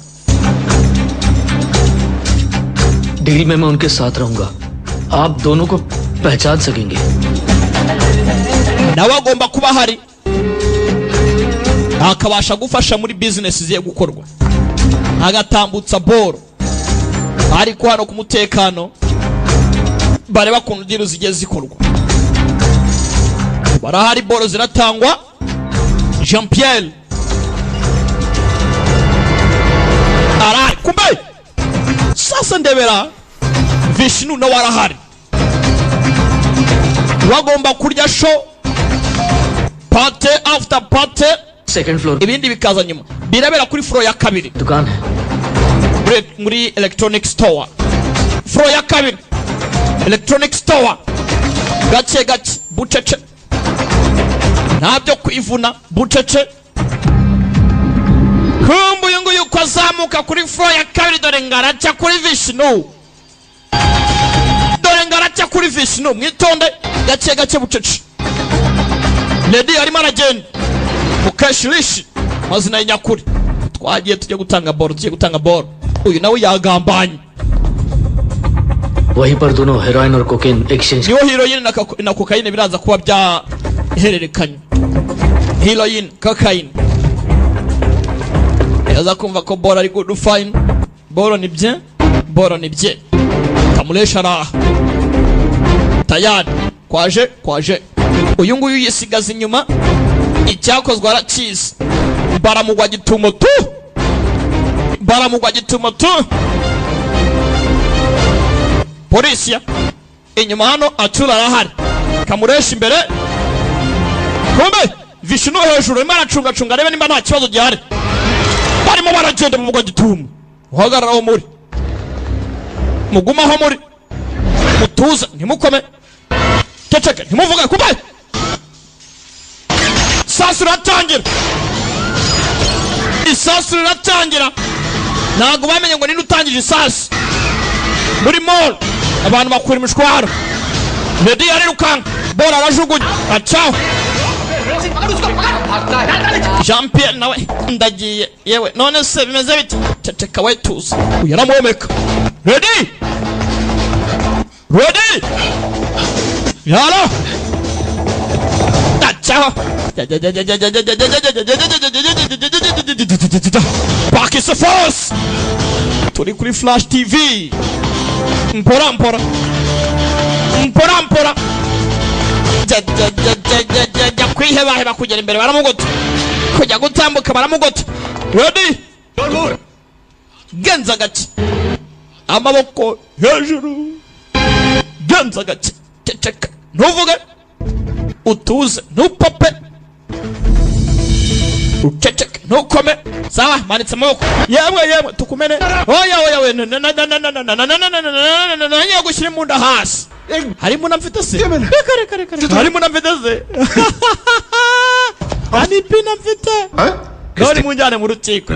Deal में मैं उनके साथ रहूंगा, आप दोनों को पहचान सकेंगे। nawe agomba kuba hari akabasha gufasha muri business ziye gukorwa, agatambutsa boro ariko hano ku mutekano bareba kuntu diro zigiye zikorwa. Barahari, boro ziratangwa. Jean Pierre arai kumbe sasa ndebera Vishnu na warahari wagomba kurya show party after party, second floor, ibindi bikaza nyuma. Birabera kuri floor ya kabiri, दुकान है muri electronic store. Floor ya kabiri electronic store, gace gace bucece ntabyo kwivuna bucece. Kumbu yungu yuko azamuka kuri floor ya kabiri, dore ngaraca kuri Vishnu, dore ngaraca kuri Vishnu, mwitonde gace gace bucece. Lady arimo aragenda mukashirishi mazina y'inyakuri, twagiye tujye gutanga ball, tujye gutanga ball. Uyu nawe yagambanye, वहीं पर दोनों हेरोइन और cocaine exchange. niho heroin na cocaine biraza kuba bya hererekanye. Heroin, cocaine, yaza kumva ko ball ari good fine, ball ni bye, ball ni bye. Kamulesha raha tayari kwaje. Uyu nguyu yisigaza inyuma, icyakozwe arakizi. Baramugwa gitumo tu, baramugwa gitumo tu. Polisi inyuma hano acura arahari, Kamuresha imbere. Kumbe Vishnu hejuru arimo aracunga arebe nimba nta kibazo gihari. Barimo baragenda mu mugwa gitumo. Uhagararaho muri, mugumaho muri, mutuza ntimukome, ceceke ntimuvuge. Kumbe isasu riratangira, isasu riratangira. Ntabwo bamenye ngo ninde utangije isasu muri mall. Abantu bakura imishwaro. Lady arirukanka, bora arajugunya acaho. Jean Pierre nawe ndagiye yewe, none se bimeze bite? Ceceka we tuza. Uyu aramwomeka. Ready yalo acaho. Pakise force, turi kuri Flash TV. Mpora jya kwihebaheba kugera imbere baramugota, kujya gutambuka baramugota. Ready genza gake, amaboko hejuru, genza gake, ceceka ntuvuge, utuze ntupope, uceceke ntukome. Sawa, manitse amaboko. Yewe tukumene. Oya we nanye gushyira mu nda hasi. Harimo namfite se, kare harimo namfite se. Ani pina mfite. Dore munjane mu rukiko.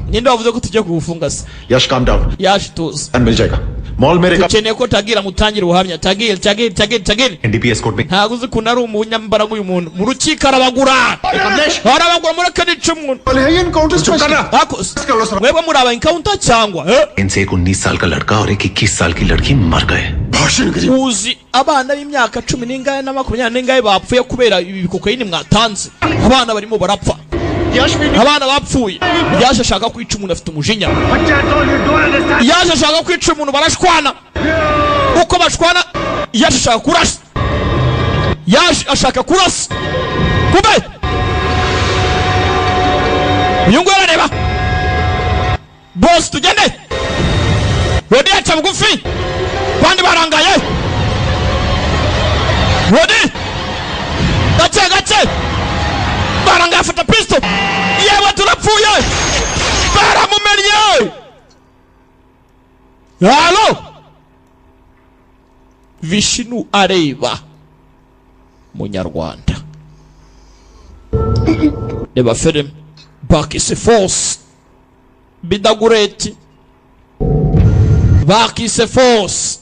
Ninde wavuze ko tujye kugufunga se? Yash, calm down. Yash tuza. And मिल जाएगा. मॉल मेरे का Ukeneye ko tagira mutangira ubuhamya. Tagil NDPS court में ntabwo uzi ko nari umunyambaraga uyu muntu mu rukiko arabagura muri kanica umuntu. Mwebwe muri aba encounter cyangwa इनसे एक 19 साल का लड़का और एक 21 साल की लड़की मर गए। uzi abana b'imyaka 10 n'ingahe na 20 n'ingahe bapfuye kubera ibi kokaini mwatanze? Abana barimo barapfa, abana bapfuye. Yaje ashaka kwica umuntu afite umujinya, yaje ashaka kwica umuntu barashwana. Uko bashwana yaje ashaka kurasa, yaje ashaka kurasa. Kumbe uyu nguyu arareba, boss tugende. Rodi aca bugufi, bandi barangaye. Rodi gace barangaye, afata pisto. Yewe turapfuye, baramumenye. Halo Vishnu areba munyarwanda. Reba film Pakise force, bidagureti Pakise force.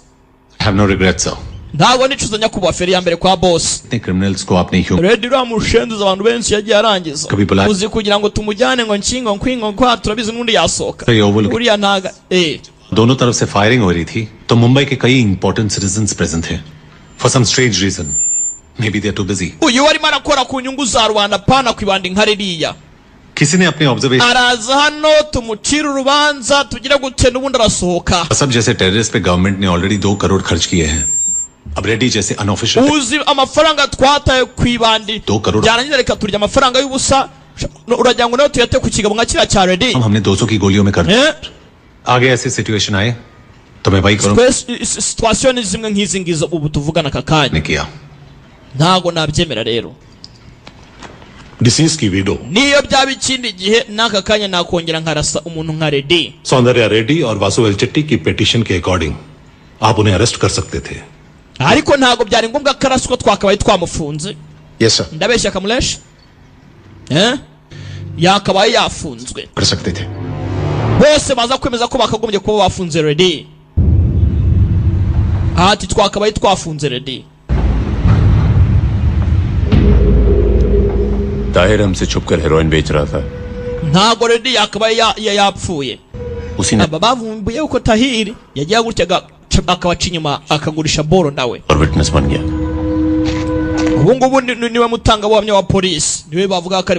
I have no regrets, sir. Ntabwo nicuza nyakubahwa feri ya mbere kwa boss. इतने criminals को आपने क्यों Red ramushenduza abantu benshi yagiye arangiza. Uzi kugira ngo tumujyane ngo nshingo nkwingo kwa turabizi n'undi yasoka. Uriya ntaga दोनों तरफ से फायरिंग हो रही थी तो मुंबई के कई इंपॉर्टेंट सिटीजन्स प्रेजेंट थे। For some strange reason. Maybe they're too busy. uyu warimo arakora ku nyungu za rubanda pana kwibanda inka ririya किसी ने अपने observation araza hano tumucira urubanza tugira gute n'ubundi arasohoka सब जैसे टेररिस्ट पे गवर्नमेंट ने ऑलरेडी 2 करोड़ खर्च किए हैं अब रेड्डी जैसे unofficial uzi amafaranga twataye kwibandi 2 crore byarangiza reka turya amafaranga y'ubusa uragira ngo nawe tuyate ku kigabo nka kiriya cya Reddy हमने 200 की गोलियों में कर आगे ऐसी सिचुएशन आए तो मैं भाई करूं situation ni zimwe nk'izi ngizo ubu tuvugana aka kanya किया ntago nabyemera rero डिसीज की window niyo byaba ikindi gihe n'aka kanya nakongera nkarasa umuntu nka Reddy Soundarya Reddy और वासु वेलचेट्टी की पिटीशन के अकॉर्डिंग आप उन्हें अरेस्ट कर सकते थे ariko ntago byari ngombwa ko araswa twakabaye twamufunze yes sir ndabeshya Kamulesh yakabaye yafunzwe कर सकते थे bose baza kwemeza ko bakagombye kuba bafunze Reddy ati twakabaye twafunze Reddy Tahir हमसे छुपकर हेरोइन बेच रहा था ntago Reddy yakabaye yapfuye उसी ने aba bavumbuye uko Tahiri yagiye gutya akabaca inyuma akagurisha boro nawe और विटनेस बन गया ubu ngubu niwe mutanga ubuhamya wa polisi niwe bavuga ko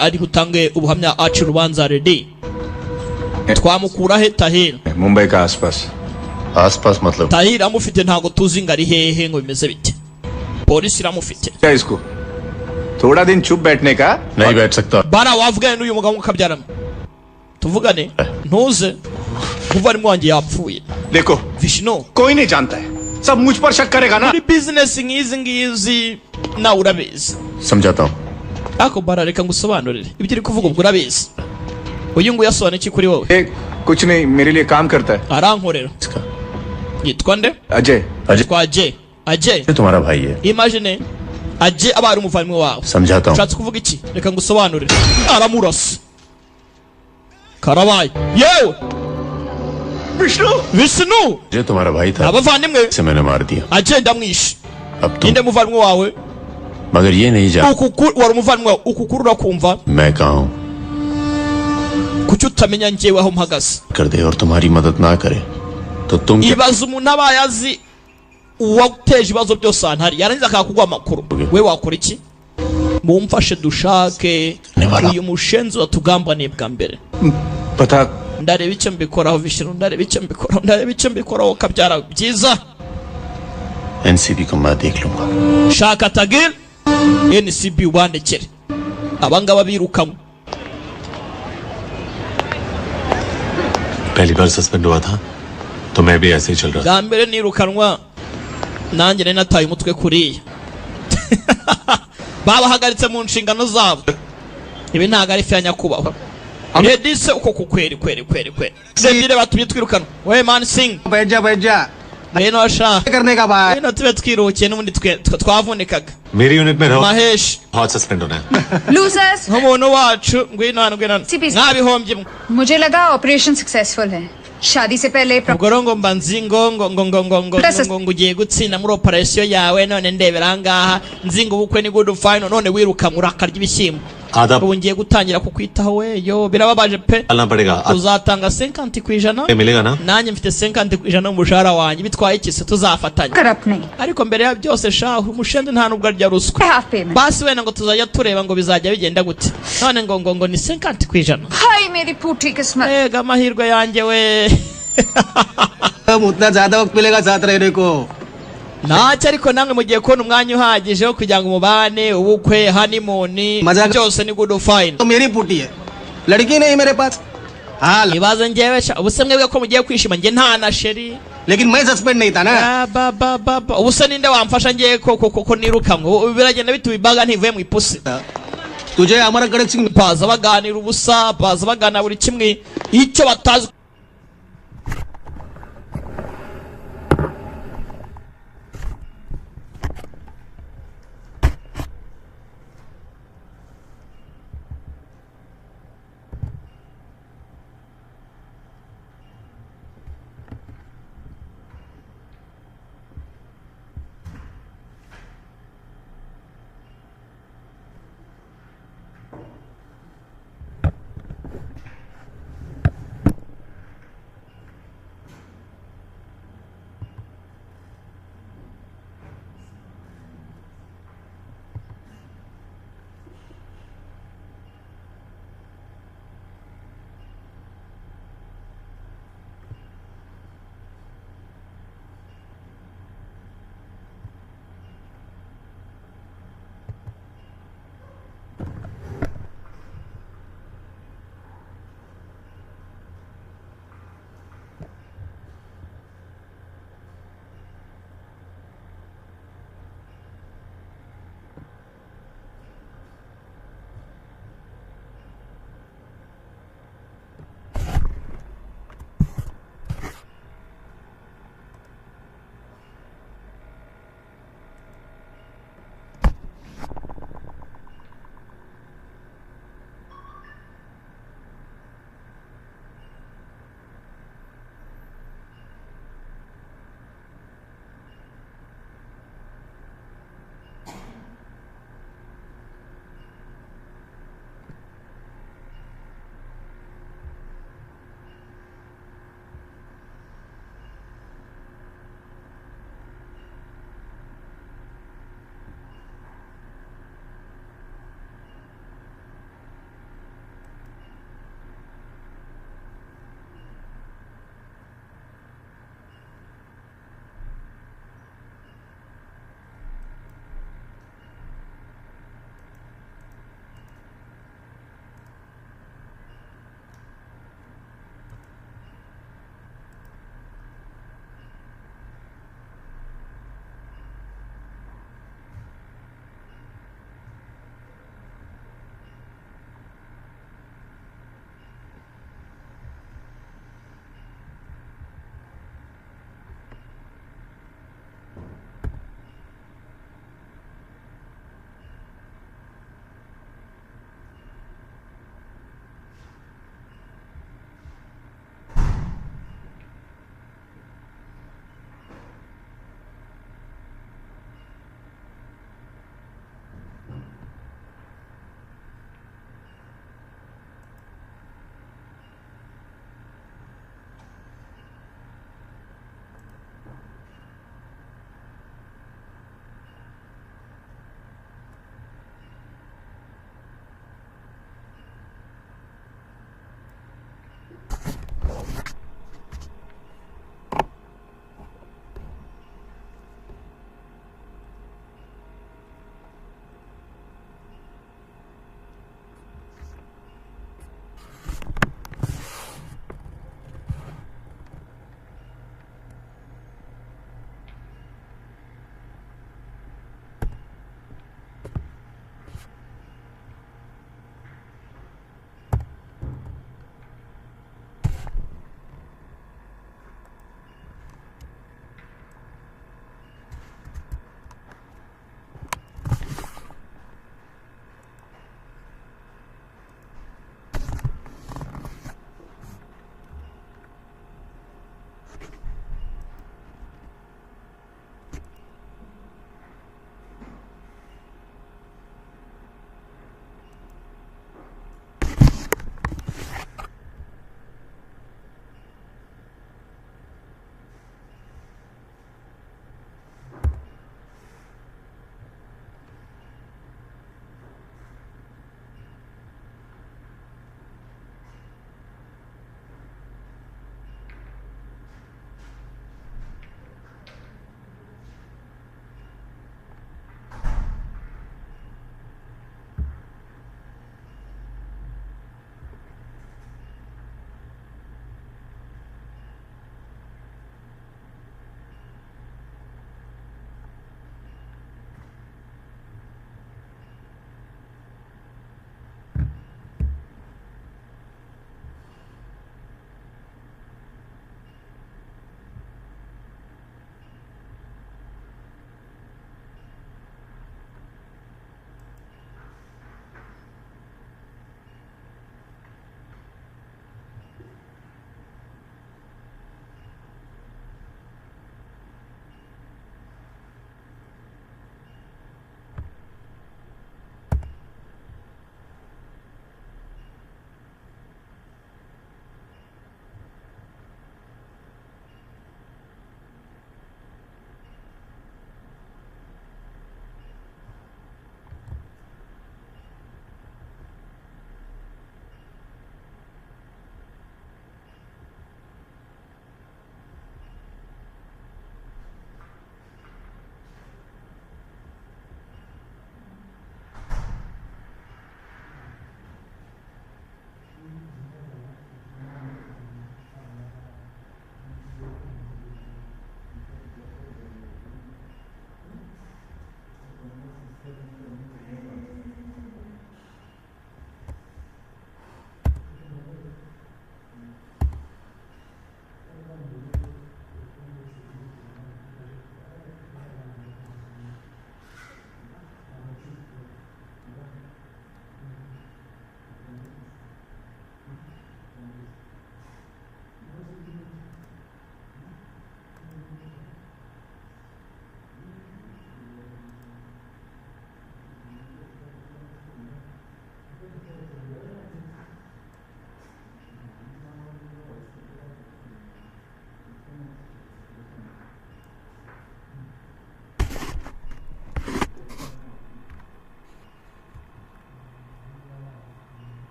ari butange ubuhamya aci urubanza Reddy twamukura he Tahiri Mumbai का आसपास मतलब Tahiri amufite ntago tuzi ngo ari hehe ngo bimeze bite polisi iramufite क्या इसको थोड़ा दिन चुप बैठने का नहीं बैठ सकता bara wavugane n'uyu mugabo ukabyarana tuvugane ntuze umuvandimwe wanjye yapfuye देखो Vishnu कोई नहीं जानता है सब मुझ पर शक करेगा ना muri business nk'izi ngizi nawe urabizi समझाता हूँ ako bara reka ngusobanurire ibyo uri kuvuga ubwo urabizi uyu nguyu yasobanura iki kuri wowe कुछ नहीं मेरे लिए काम करता है arankorera yitwa nde Ajay yitwa Ajay ये तुम्हारा भाई है imagine Ajay aba ari umuvandimwe wawe समझाता हूँ ushatse kuvuga iki reka ngusobanurire aramurasa karabaye yewe Vishnu ये तुम्हारा भाई था abavandimwe इसे मैंने मार दिया Ajay ndamwishe अब तुम inde muvandimwe wawe मगर ये नहीं जान wari umuvandimwe wawe ukukuru urakumva मैं कहाँ हूँ kuki utamenya njyewe aho mpagaze कर दे और तुम्हारी मदद ना करे तो तुम क्या ibaza umuntu abaye azi uwateje ibibazo byose ahantu hari yarangiza akakuguha amakuru we wakora iki mumfashe dushake uyu mushenzi watugambaniye bwa mbere ndareba icyo mbikoraho Vishnu ndareba icyo mbikoraho kabyara byiza NCB को मैं देख लूंगा shaka Tagir NCB ubandekere abangaba birukamwe पहली बार सस्पेंड हुआ था तो मैं भी ऐसे ही चल रहा था bwa mbere nirukanwa nanjye nari nataye umutwe kuriya babahagaritse mu nshingano zabo ibi ntago ari fya nyakubahwa Reddy se uko kukweri Reddy batumye twirukana we man sing बैठ जा reno asha करने का भाई reno tube twirukiye n'ubundi twavunikaga मेरी यूनिट में रहो Mahesh बहुत सस्पेंड होना है losers nk'umuntu wacu ngwino hano mwabihombye मुझे लगा ऑपरेशन सक्सेसफुल है शादी से पहले ubwo rero ngo mba nzi ngo ugiye gutsinda muri operasiyo yawe none ndebera ahangaha nzi ngo ubukwe ni good final none wiruka urakarya ibishyimbo ubu ngiye gutangira kukwitaho weyo birababaje pe uzatanga 50% मिलेगा ना nanjye mfite 50% n'umushahara wanjye bitwaye iki se tuzafatanya ariko mbere ya byose shahu umushende nta nubwo arya ruswa basi wenda ngo tuzajya tureba ngo bizajya bigenda gute none ngo ni 50% हाय मेरी फूटी किस्मत ega amahirwe yanjye we उतना ज्यादा वक्त मिलेगा साथ रहने को ntacyo ariko namwe mugiye kubona umwanya uhagije wo kugira ngo umubane ubukwe honeymoon byose ni good fine तो मेरी फूटी है लड़की नहीं मेरे पास हाँ ibaze njyewe ubuse mwebwe ko mugiye kwishima njye nta na sheri लेकिन मैं सस्पेंड नहीं था ना ubuse ninde wamfasha njye ko nirukamwe biragenda bituba ibaga ntivuye mu ipusi तुझे हमारा गणेश Singh baza baganira ubusa baza baganira buri kimwe icyo batazi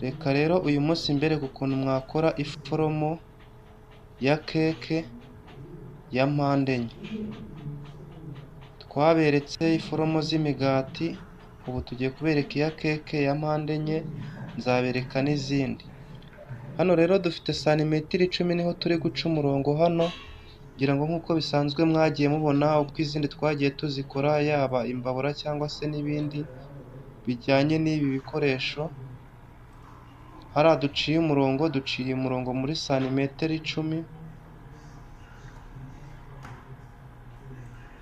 reka rero uyu munsi mbere ukuntu mwakora iforomo ya keke ya mpande enye. Twaberetse iforomo z'imigati, ubu tugiye kubereka iya keke ya mpande enye, nzabereka n'izindi. Hano rero dufite santimetero 10 niho turi guca umurongo hano, ngira ngo nk'uko bisanzwe mwagiye mubona uko izindi twagiye tuzikora, yaba imbabura cyangwa se n'ibindi bijyanye n'ibi bikoresho. Hariya duciye umurongo muri santimetero 10,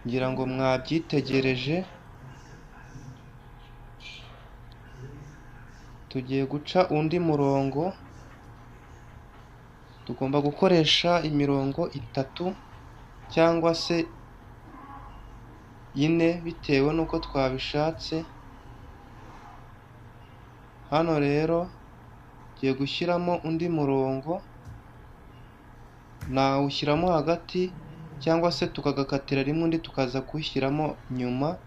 ngira ngo mwabyitegereje. Tugiye guca undi murongo, tugomba gukoresha imirongo 3 cyangwa se 4 bitewe nuko twabishatse. Hano rero tugiye gushyiramo undi murongo, nawushyiramo hagati cyangwa se tukagakatira rimwe undi tukaza kuwushyiramo nyuma.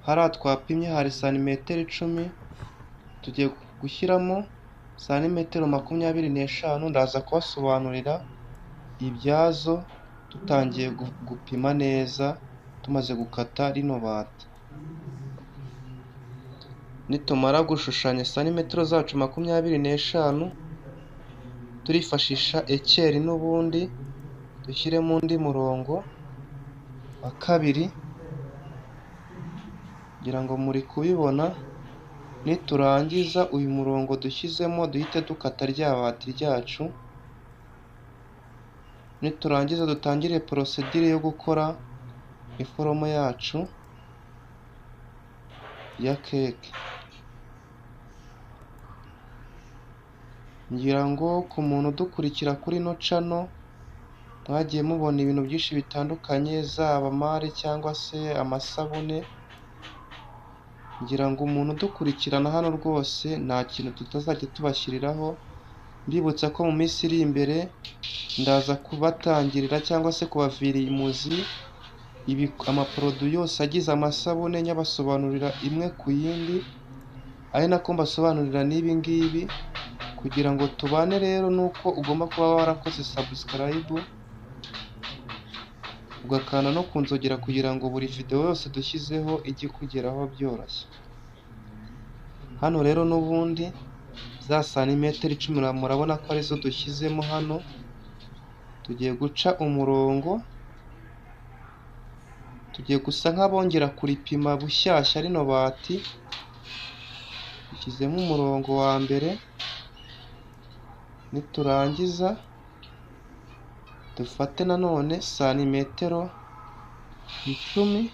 Hariya twapimye hari santimetero 10, tugiye gushyiramo santimetero 25. Ndaza kubasobanurira ibyazo tutangiye gupima neza tumaze gukata rino bati. Nitumara gushushanya santimetero zacu 25, turifashisha ekeri n'ubundi dushyiremo undi murongo wa kabiri, ngira ngo muri kubibona. Niturangiza uyu murongo dushyizemo duhite dukata rya bati ryacu. Niturangiza dutangire procedure yo gukora iforomo yacu ya keke. Ngira ngo ku muntu udukurikira kuri no channel mwagiye mubona ibintu byinshi bitandukanye, zaba mari cyangwa se amasabune. Ngira ngo umuntu udukurikirana hano rwose nta kintu tutazajya tubashyiriraho. Mbibutsa ko mu minsi iri imbere ndaza kubatangirira cyangwa se kubavira imuzi amaproduit yose agize amasabune, nyabasobanurira imwe ku yindi, ari nako mbasobanurira n'ibi ngibi, kugira ngo tubane rero nuko ugomba kuba warakoze subscribe ugakanda no kunzogera kugira ngo buri video yose dushyizeho ijye kugeraho byoroshye. Hano rero n'ubundi za santimetero 10 murabona ko arizo dushyizemo hano. Tugiye guca umurongo, tugiye gusa nk'abongera kuripima bushyashya rino bati. Dushyizemo umurongo wa mbere, niturangiza dufate nanone santimetero 10,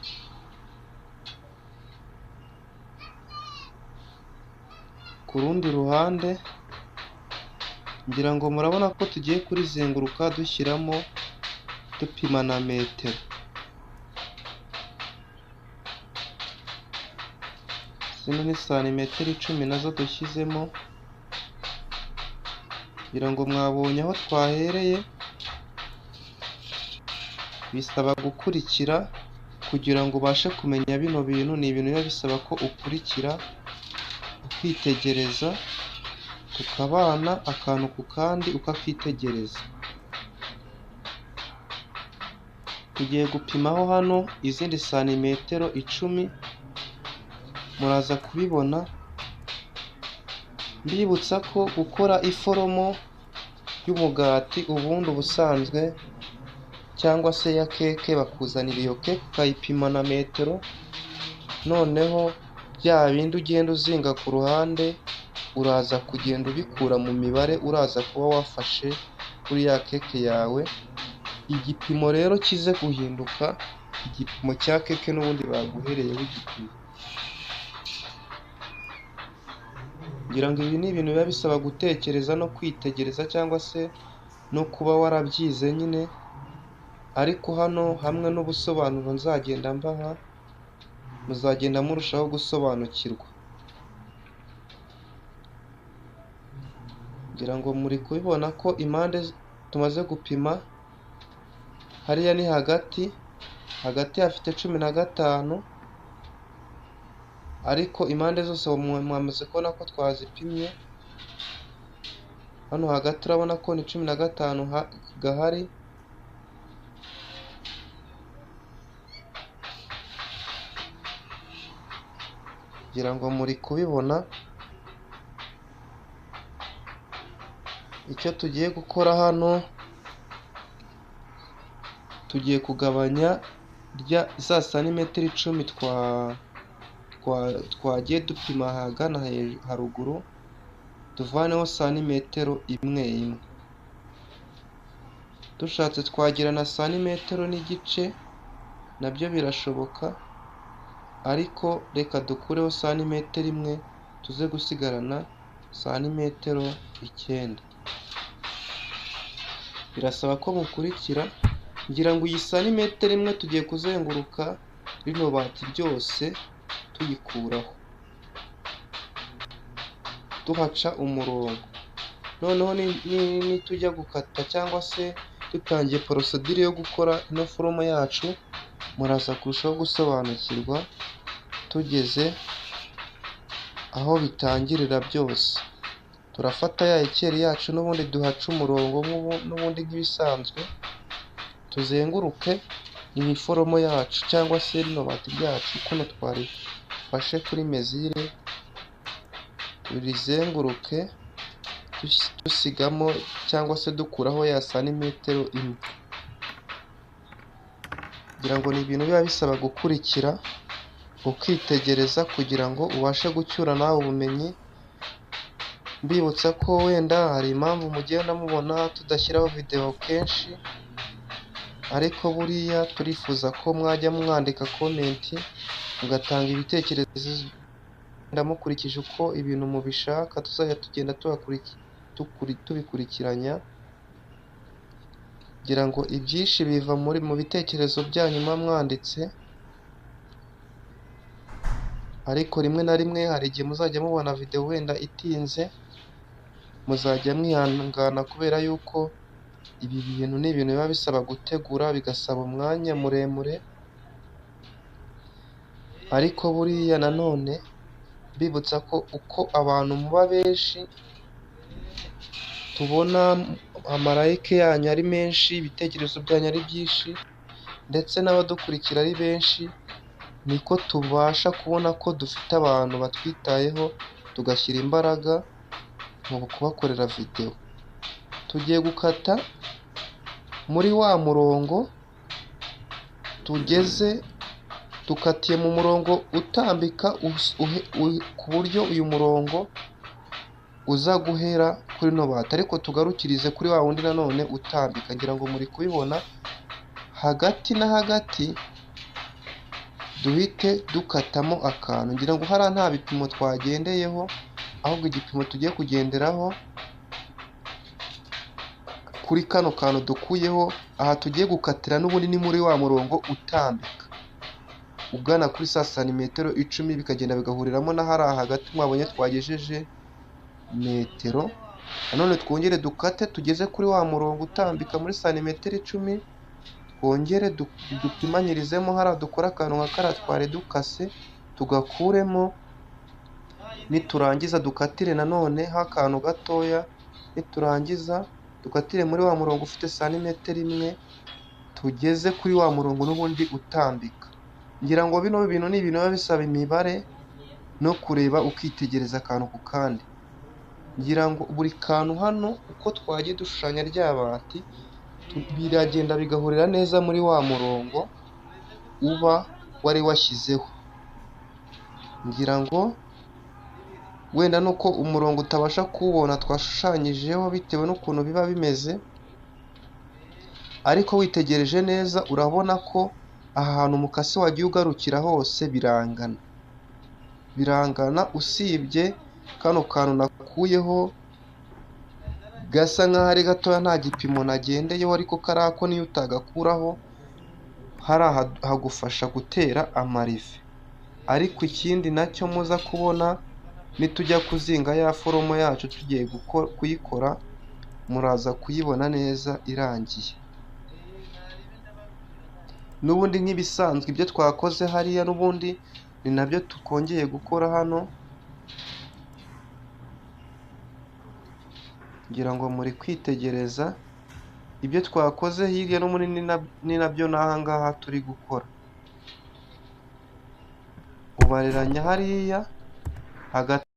ku rundi ruhande. Ngira ngo murabona ko tugiye kurizenguruka dushyiramo dupima na metero. Zino ni santimetero 10 nazo dushyizemo. Ngira ngo mwabonye aho twahereye. Bisaba gukurikira kugira ngo ubashe kumenya bino bintu. Ni ibintu biba bisaba ko ukurikira ukitegereza, tukabana akantu ku kandi ukakitegereza. Tugiye gupimaho hano izindi santimetero 10, muraza kubibona. Mbibutsa ko gukora iforomo y'umugati ubundi ubusanzwe cyangwa se ya keke bakuzanira iyo keke ukayipima na metero, noneho bya bindi ugenda uzinga ku ruhande uraza kugenda ubikura mu mibare uraza kuba wafashe kuri ya keke yawe. Igipimo rero kize guhinduka igipimo cya keke n'ubundi baguhereyeho igipimo. Ngira ngo ibi ni ibintu biba bisaba gutekereza no kwitegereza cyangwa se no kuba warabyize nyine, ariko hano hamwe n'ubusobanuro nzagenda mbaha muzagenda murushaho gusobanukirwa. Ngira ngo muri kubibona ko impande tumaze gupima hariya ni hagati hafite 15, ariko impande zose mwamaze kubona ko twazipimye. Hano hagati urabona ko ni 15 gahari, kugira ngo muri kubibona. Icyo tugiye gukora hano, tugiye kugabanya za santimetero 10 twagiye dupima ahagana haruguru, tuvaneho santimetero imwe imwe. Dushatse twagira na santimetero n'igice, nabyo birashoboka, ariko reka dukureho santimetero imwe tuze gusigarana santimetero 9. Birasaba ko mukurikira, ngira ngo iyi santimetero imwe tugiye kuzenguruka rino bati ryose tuyikuraho, tuhaca umurongo. Noneho nitujya gukata cyangwa se dutangiye procedure yo gukora ino foromo yacu, muraza kurushaho gusobanukirwa tugeze aho bitangirira byose. Turafata ya ekeri yacu n'ubundi duhaca umurongo n'ubundi nk'ibisanzwe, tuzenguruke iyi foromo yacu cyangwa se rino bati ryacu kuno twarifashe kuri mezire, turizenguruke dusigamo cyangwa se dukuraho ya santimetero imwe. Kugira ngo ni ibintu biba bisaba gukurikira ukitegereza kugira ngo ubashe gucyura nawe ubumenyi. Mbibutsa ko wenda hari impamvu mugenda mubona tudashyiraho video kenshi, ariko buriya turifuza ko mwajya mwandika comment mugatanga ibitekerezo ndamukurikije uko ibintu mubishaka, tuzajya tugenda tubikurikiranya, kugira ngo ibyinshi biva mu bitekerezo byanyu mwanditse. Ariko rimwe na rimwe hari igihe muzajya mubona video wenda itinze, muzajya mwihangana kubera yuko ibi bintu ni ibintu biba bisaba gutegura, bigasaba umwanya muremure. Ariko buriya nanone bibutsa ko uko abantu muba benshi, tubona amarayike yanyu ari menshi, ibitekerezo byanyu ari byinshi, ndetse n'abadukurikira ari benshi, niko tubasha kubona ko dufite abantu batwitayeho, tugashyira imbaraga mu kubakorera video. Tugiye gukata muri wa murongo tugeze, dukatiye mu murongo utambika ku buryo uyu murongo uza guhera kuri no bati, ariko tugarukirize kuri wa wundi nanone utambika. Ngira ngo muri kubibona hagati na hagati duhite dukatamo akantu. Ngira ngo hariya nta bipimo twagendeyeho, ahubwo igipimo tugiye kugenderaho kuri kano kantu dukuyeho. Aha tugiye gukatira n'ubundi ni muri wa murongo utambika ugana kuri sa santimetero 10, bikagenda bigahuriramo na hariya hagati mwabonye twagejeje metero. Nanone twongere dukate tugeze kuri wa murongo utambika muri santimetero 10, twongere dupimanyirizemo hariya, dukora akantu nka kariya twari dukase tugakuremo. Niturangiza dukatire nanone akantu gatoya, niturangiza dukatire muri wa murongo ufite santimetero 1, tugeze kuri wa murongo n'ubundi utambika. Ngira ngo bino bintu ni ibintu biba bisaba imibare no kureba ukitegereza akantu ku kandi. Ngira ngo buri kantu hano uko twagiye dushushanya rya bati biragenda bigahurira neza muri wa murongo uba wari washyizeho. Ngira ngo wenda nuko umurongo utabasha kuwubona twashushanyijeho bitewe n'ukuntu biba bimeze, ariko witegereje neza urabona ko aha hantu umukasi wagiye ugarukira hose birangana, usibye kano kantu nakuyeho gasa nk'aho ari gatoya, nta gipimo nagendeyeho, ariko karako niyo utagakuraho hari hagufasha gutera amarive. Ariko ikindi nacyo muza kubona nitujya kuzinga ya foromo yacu tugiye kuyikora, muraza kuyibona neza irangiye. N'ubundi nk'ibisanzwe ibyo twakoze hariya n'ubundi ni nabyo tukongeye gukora hano ngira ngo muri kwitegereza ibyo twakoze hirya no muri ni nabyo n'ahangaha turi gukora ubareranya hariya hagati